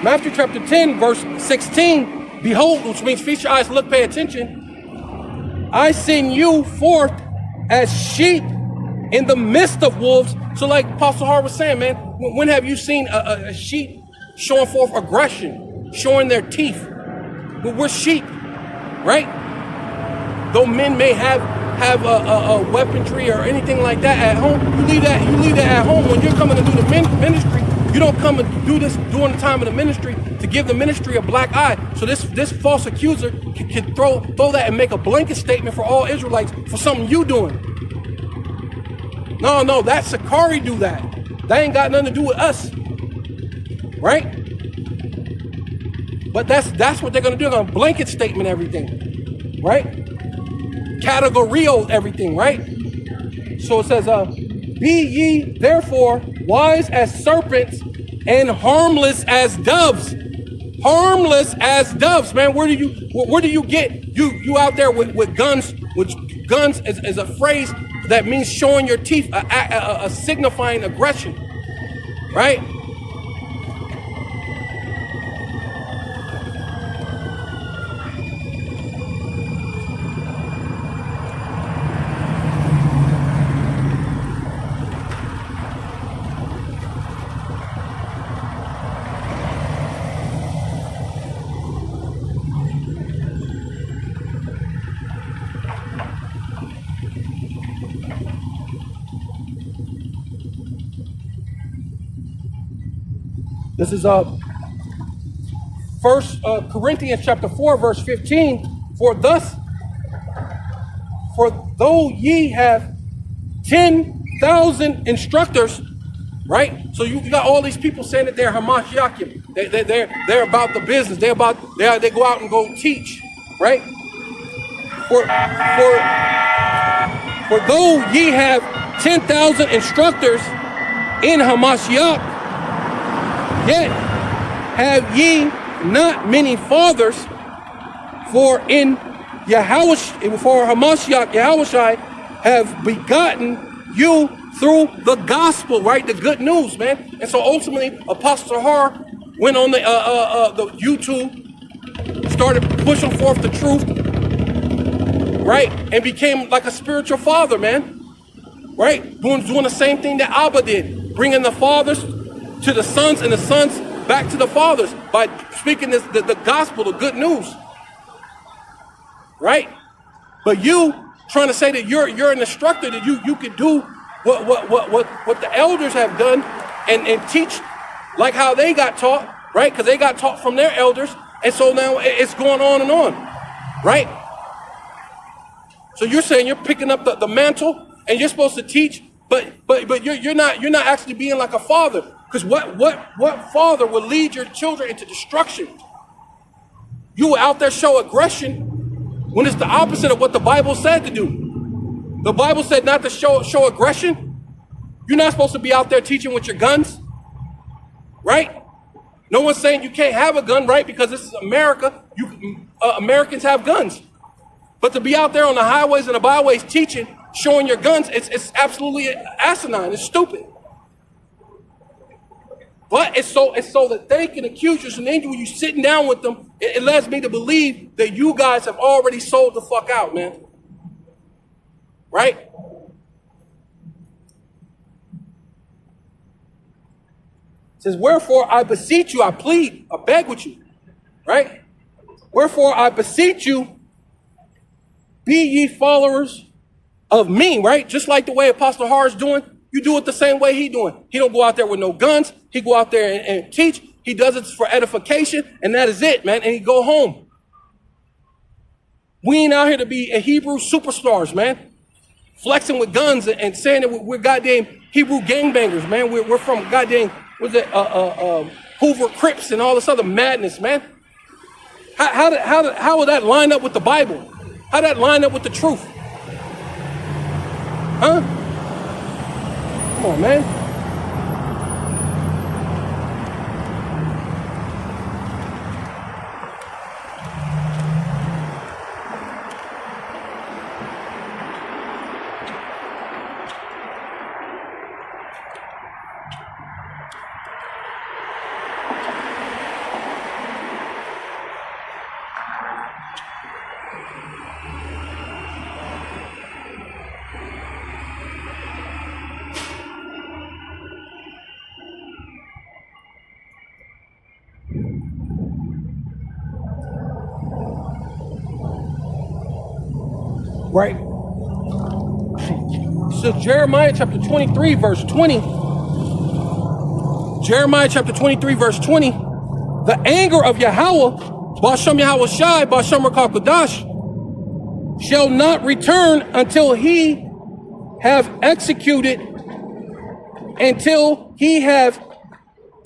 Matthew chapter 10, verse 16, behold, which means feast your eyes, look, pay attention. I send you forth as sheep in the midst of wolves. So like Apostle Hart was saying, man, when have you seen a sheep showing forth aggression, showing their teeth? Well, we're sheep, right? Though men may have a weaponry or anything like that at home, you leave that at home. When you're coming to do the ministry, you don't come and do this during the time of the ministry to give the ministry a black eye. So this false accuser can throw that and make a blanket statement for all Israelites for something you doing. No, that Sicarii do that. That ain't got nothing to do with us, right? But that's what they're gonna do. They're gonna blanket statement everything, right? Categorial everything, right? So it says, be ye therefore wise as serpents and harmless as doves. Harmless as doves, man. Where do you get you out there with guns? Which guns is a phrase that means showing your teeth, a signifying aggression, right? This is First Corinthians chapter 4, verse 15. For though ye have 10,000 instructors, right? So you got all these people saying that they're Hamashiachim. They're about the business. They go out and go teach, right? For though ye have 10,000 instructors in Hamashiach, yet have ye not many fathers, for in Hamashiach Yahushai have begotten you through the gospel, right? The good news, man. And so ultimately, Apostle Har went on the YouTube, started pushing forth the truth, right? And became like a spiritual father, man. Right? Doing the same thing that Abba did, bringing the fathers to the sons and the sons back to the fathers by speaking the gospel, the good news. Right? But you trying to say that you're an instructor, that you could do what the elders have done and teach like how they got taught, right? Because they got taught from their elders, and so now it's going on and on, right? So you're saying you're picking up the mantle and you're supposed to teach, but you're not actually being like a father, because what father will lead your children into destruction? You will out there show aggression when it's the opposite of what the Bible said to do. The Bible said not to show aggression. You're not supposed to be out there teaching with your guns, right? No one's saying you can't have a gun, right? Because this is America. Americans have guns. But to be out there on the highways and the byways teaching, showing your guns, it's absolutely asinine. It's stupid. But it's so that they can accuse you. So then when you're sitting down with them, it leads me to believe that you guys have already sold the fuck out, man. Right? It says, wherefore I beseech you, I plead, I beg with you. Right? Wherefore I beseech you, be ye followers of me, right? Just like the way Apostle Har is doing, you do it the same way he doing. He don't go out there with no guns. He go out there and teach. He does it for edification, and that is it, man. And he go home. We ain't out here to be a Hebrew superstars, man. Flexing with guns and saying that we're goddamn Hebrew gangbangers, man. We're from goddamn, Hoover Crips and all this other madness, man. How would that line up with the Bible? How that line up with the truth? Huh? Come on, man. Right? So Jeremiah chapter 23, verse 20. Jeremiah chapter 23, verse 20. The anger of Yahweh, Ba'ashem Yahweh Shai, Ba'ashem Rakah Kodash, shall not return until he have executed, until he have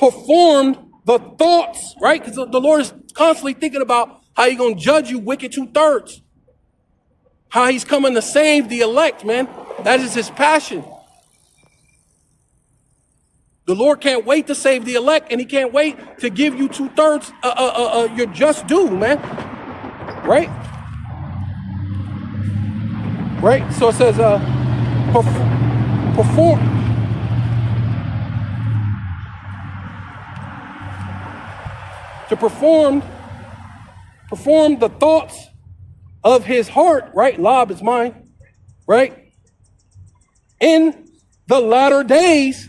performed the thoughts, right? Because the Lord is constantly thinking about how he's going to judge you wicked 2/3. How he's coming to save the elect, man. That is his passion. The Lord can't wait to save the elect, and he can't wait to give you 2/3 your just due, man. Right? Right? So it says, perform the thoughts of his heart, right? Lob is mine, right? In the latter days,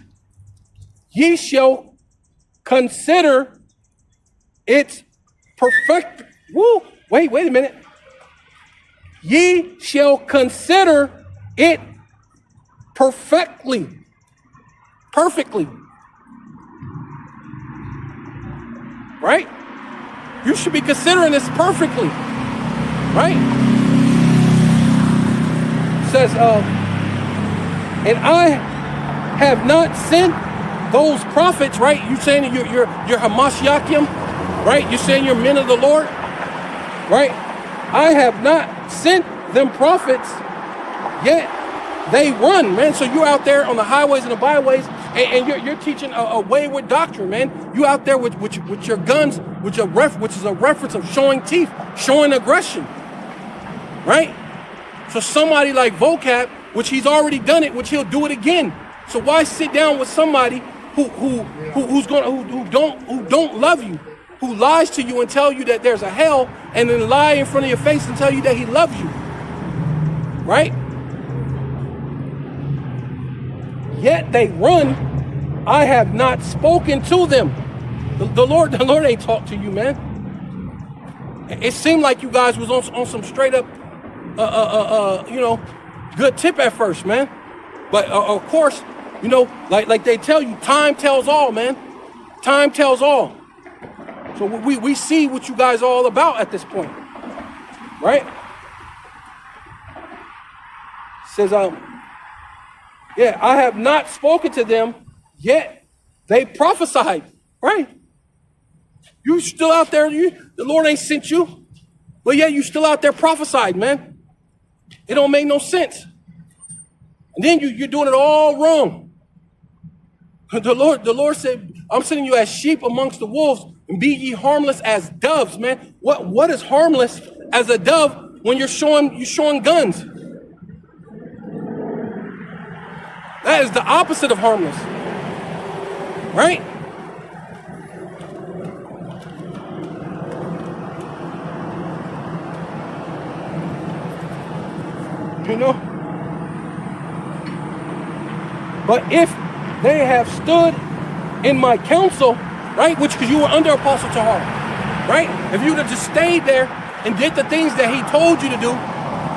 ye shall consider its perfect. Woo! Wait a minute. Ye shall consider it perfectly. right? You should be considering this perfectly, right? It says, and I have not sent those prophets, right? You saying that you're Hamashiachim, right? You're saying you're men of the Lord, right? I have not sent them prophets, yet they run, man. So you're out there on the highways and the byways, and you're teaching a wayward doctrine, man. You out there with your guns, which is a reference of showing teeth, showing aggression, right? So somebody like Vocab, which he's already done it, which he'll do it again. So why sit down with somebody who don't love you, who lies to you and tell you that there's a hell, and then lie in front of your face and tell you that he loves you, right? Yet they run. I have not spoken to them. The Lord ain't talked to you, man. It seemed like you guys was on some straight up, good tip at first, man. But of course, like they tell you, time tells all, man. Time tells all. So we see what you guys are all about at this point, right? It says, yeah, I have not spoken to them, yet they prophesied, right? You still out there, the Lord ain't sent you, but yeah, you still out there prophesied, man. It don't make no sense. And then you're doing it all wrong. The Lord said, I'm sending you as sheep amongst the wolves, and be ye harmless as doves, man. What is harmless as a dove when you're showing guns? That is the opposite of harmless, right? But if they have stood in my counsel, right? Because you were under Apostle Tahar, right? If you would have just stayed there and did the things that he told you to do,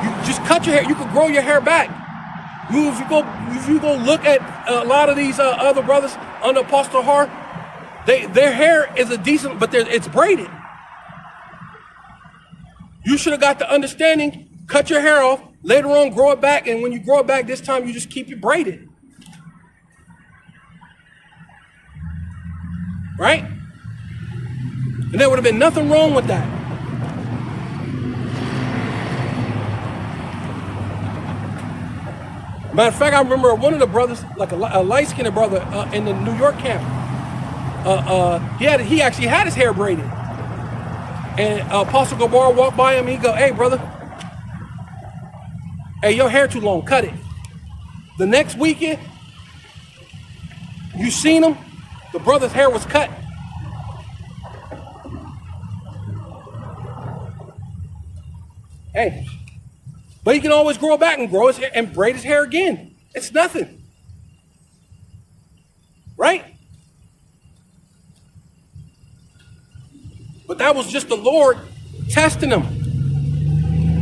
you just cut your hair. You could grow your hair back. If you go look at a lot of these other brothers under Apostle Tahar, their hair is a decent, but it's braided. You should have got the understanding, cut your hair off, later on grow it back, and when you grow it back this time, you just keep it braided. Right? And there would have been nothing wrong with that. Matter of fact, I remember one of the brothers, like a light-skinned brother in the New York camp. He actually had his hair braided. And Apostle Gabar walked by him and he go, hey, brother. Hey, your hair too long, cut it. The next weekend, you seen him, the brother's hair was cut. Hey, but he can always grow it back and grow his hair and braid his hair again. It's nothing. Right? But that was just the Lord testing him.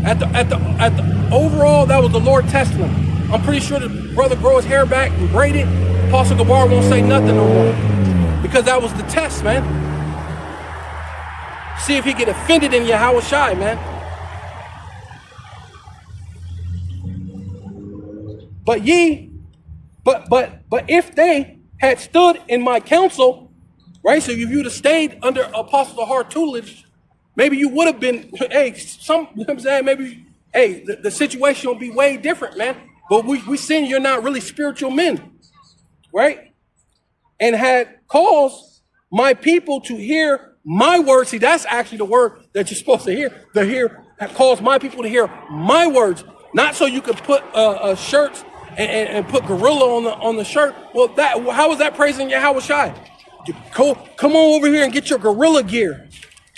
At the overall, that was the Lord testing him. I'm pretty sure the brother grow his hair back and braid it. Apostle Gabar won't say nothing no more. Because that was the test, man. See if he get offended in Yahweh Shai, man. But if they had stood in my counsel, right? So if you would have stayed under Apostle Tahar tutelage, maybe you would have been, hey, you know what I'm saying? Maybe, hey, the situation will be way different, man. But we seen you're not really spiritual men, right? And had caused my people to hear my words. See, that's actually the word that you're supposed to hear. Caused my people to hear my words, not so you could put shirts and put gorilla on the shirt. Well, how is that praising Yahweh Shai? Come on over here and get your gorilla gear.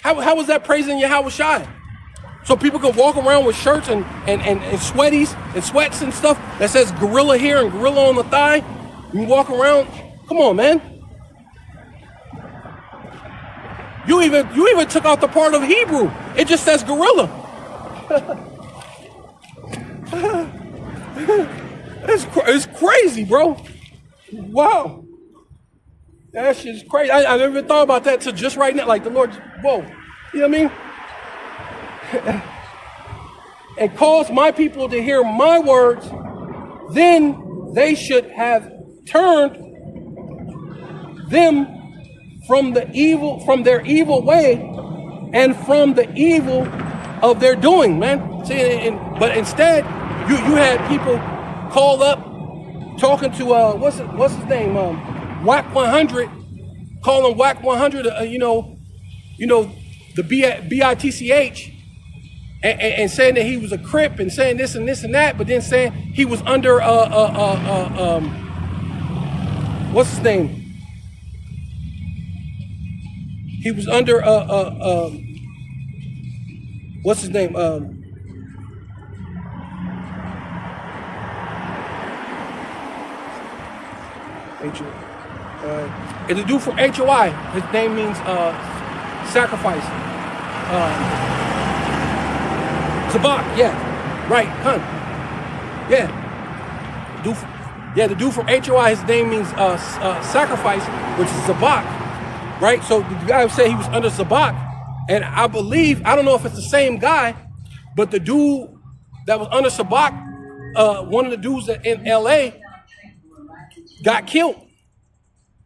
How is that praising Yahweh Shai? So people can walk around with shirts and sweaties and sweats and stuff that says gorilla here and gorilla on the thigh. You walk around. Come on, man. You even took out the part of Hebrew. It just says gorilla. It's crazy, bro. Wow. That shit's crazy. I never even thought about that till just right now. Like the Lord, whoa, you know what I mean? And cause my people to hear my words, then they should have turned them from their evil way, and from the evil of their doing, man. See, but instead, you had people call up, talking to what's his name, Whack 100, calling Whack 100, the BITCH, and saying that he was a Crip, and saying this and this and that, but then saying he was under what's his name? He was under what's his name? It's a dude from HOI. His name means sacrifice. Zabak, yeah, right, huh? Yeah, the dude from HOI. His name means sacrifice, which is Zabak, right? So the guy would say he was under Zabak, and I believe, I don't know if it's the same guy, but the dude that was under Zabak, one of the dudes that in LA got killed.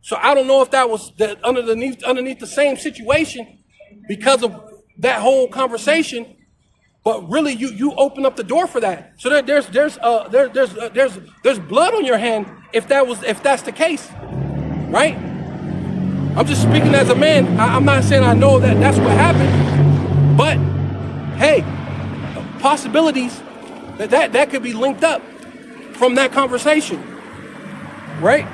So I don't know if that was underneath the same situation because of that whole conversation. But really, you open up the door for that. So there's blood on your hand if that's the case, right? I'm just speaking as a man. I'm not saying I know that that's what happened, but hey, possibilities that could be linked up from that conversation, right?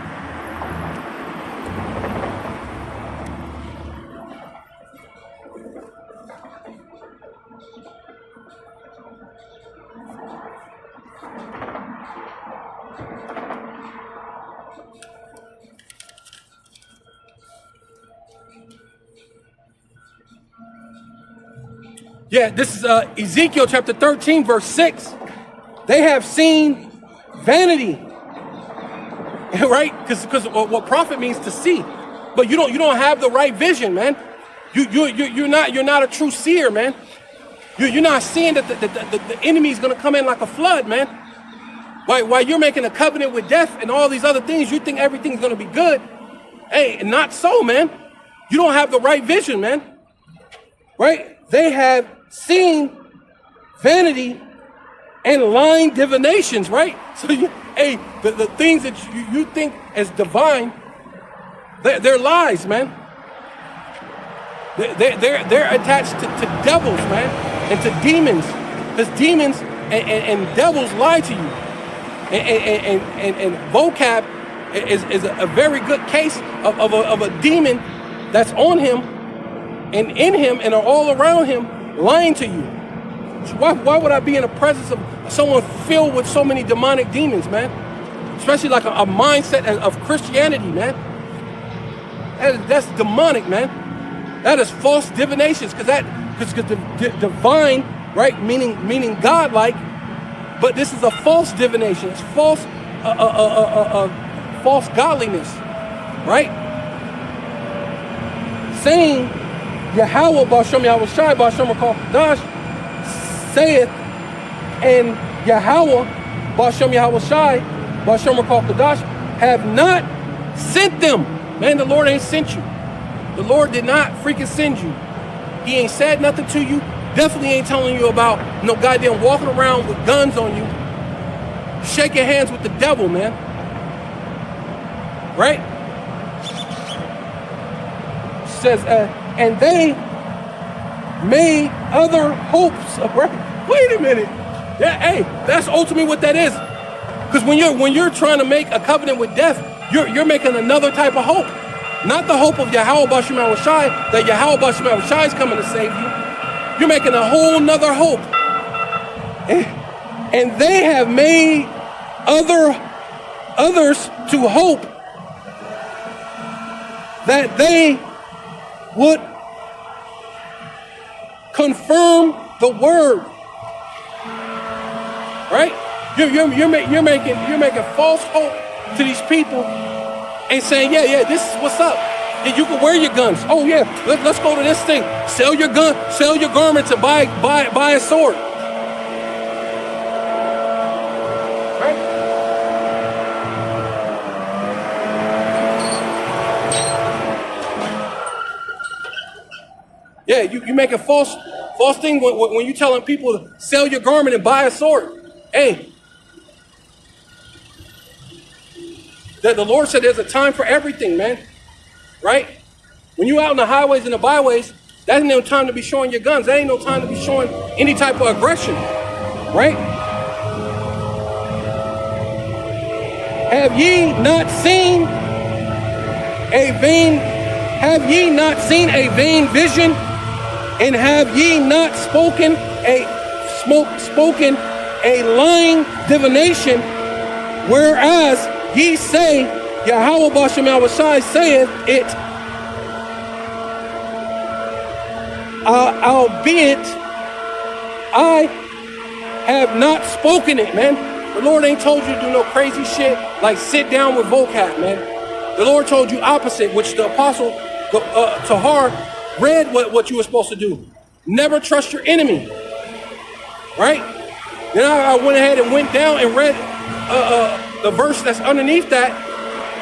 Yeah, this is Ezekiel chapter 13, verse 6. They have seen vanity, right? Because what prophet means to see, but you don't have the right vision, man. You're not a true seer, man. You're not seeing that the enemy is gonna come in like a flood, man. While you're making a covenant with death and all these other things, you think everything's gonna be good. Hey, not so, man. You don't have the right vision, man. Right? They have seen vanity and lying divinations, right? So, the things that you think as divine, they're lies, man. They're attached to devils, man, and to demons, because demons and devils lie to you, and vocab is a very good case of a demon that's on him and in him and are all around him lying to you. So why would I be in the presence of someone filled with so many demonic demons, man? Especially like a mindset of Christianity, man. That's demonic, man. That is false divinations, because the divine, right, meaning God-like, but this is a false divination. It's false false godliness, right? Saying Yahweh B'Shem Yahushai B'Shem Dash saith, and Yahweh B'Shem Yahushai B'Shem Dash have not sent them. Man, the Lord ain't sent you. The Lord did not freaking send you. He ain't said nothing to you. Definitely ain't telling you about no goddamn walking around with guns on you, shaking hands with the devil, man. Right? Says, and they made other hopes. Right? Wait a minute. Yeah, hey, that's ultimately what that is. Because when you're trying to make a covenant with death, you're making another type of hope. Not the hope of Yahweh B'Shem Yahushai, that Yahweh B'Shem Yahushai is coming to save you. You're making a whole nother hope. And they have made others to hope that they would confirm the word. Right? You're making false hope to these people and saying, yeah, this is what's up. Yeah, you can wear your guns. Oh yeah, let's go to this thing. Sell your gun, sell your garments, and buy a sword. Right? Yeah, you make a false thing when you telling people to sell your garment and buy a sword. Hey, the Lord said there's a time for everything, man. Right? When you out in the highways and the byways, that ain't no time to be showing your guns. That ain't no time to be showing any type of aggression. Right? Have ye not seen a vain vision? And have ye not spoken a lying divination? Whereas ye say, Yahweh Bashem Yahushai saith it, albeit I have not spoken it, man. The Lord ain't told you to do no crazy shit like sit down with vocab, man. The Lord told you opposite, which the apostle Tahar read what you were supposed to do. Never trust your enemy, right? Then I went ahead and went down and read the verse that's underneath that,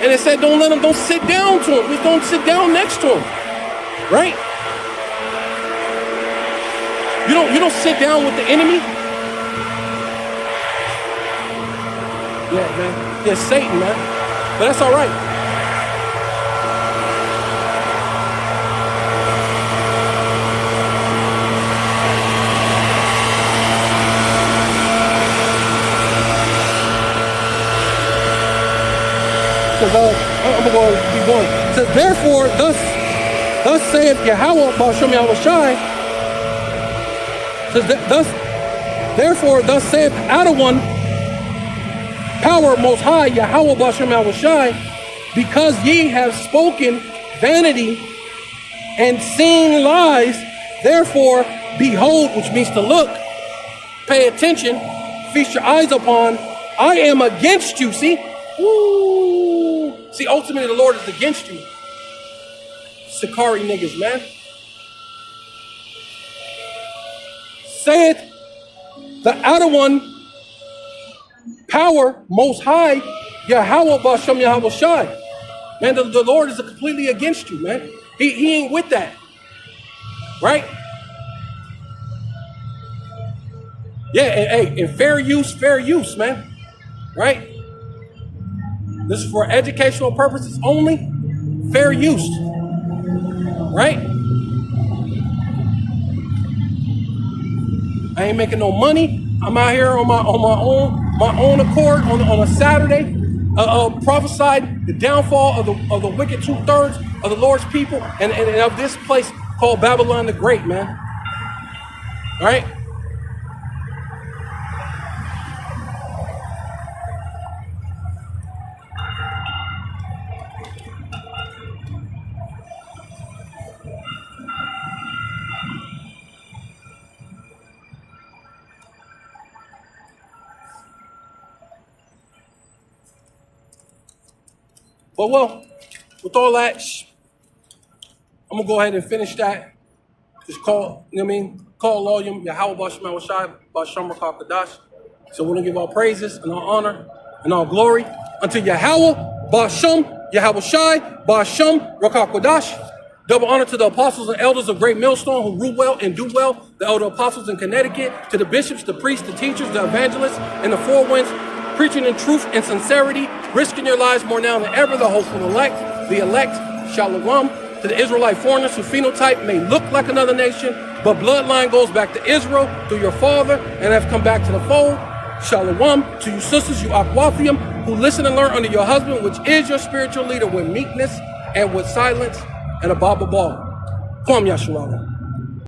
and it said, don't sit down to him. Just don't sit down next to him, right? You don't sit down with the enemy. Yeah, man. Yeah, Satan, man. But that's all right. I'm going to keep going. It says, therefore, thus saith Yahweh Bashem Yahushai. Therefore, thus saith Adawan, power most high, Yahweh Bashem Yahushai, because ye have spoken vanity and seen lies, therefore, behold, which means to look, pay attention, feast your eyes upon, I am against you, see? Woo! See, ultimately, the Lord is against you. Sicarii niggas, man. Saith the outer one, power, most high, Yahweh Bashem Yahushai. Man, the Lord is completely against you, man. He ain't with that. Right? Yeah, and fair use, man. Right? This is for educational purposes only. Fair use. Right? I ain't making no money. I'm out here on my own accord on a Saturday, prophesied the downfall of the wicked 2/3 of the Lord's people and of this place called Babylon the Great, man. All right? But well, with all that, I'm gonna go ahead and finish that. Just call, you know what I mean? Call Loyum, Yahweh Bashem Yahushai, Bashem Rakah Kadash. So we're gonna give all praises and all honor and all glory unto Yahweh Bashem Yahushai, Bashem Rakah Kadash. Double honor to the apostles and elders of Great Millstone who rule well and do well, the elder apostles in Connecticut, to the bishops, the priests, the teachers, the evangelists, and the four winds, preaching in truth and sincerity, risking your lives more now than ever, the hopeful elect, shalom, to the Israelite foreigners whose phenotype may look like another nation, but bloodline goes back to Israel through your father and have come back to the fold. Shalom to you sisters, you Akwathium, who listen and learn under your husband, which is your spiritual leader, with meekness and with silence and a Baba Ball. Kwam Yasharala.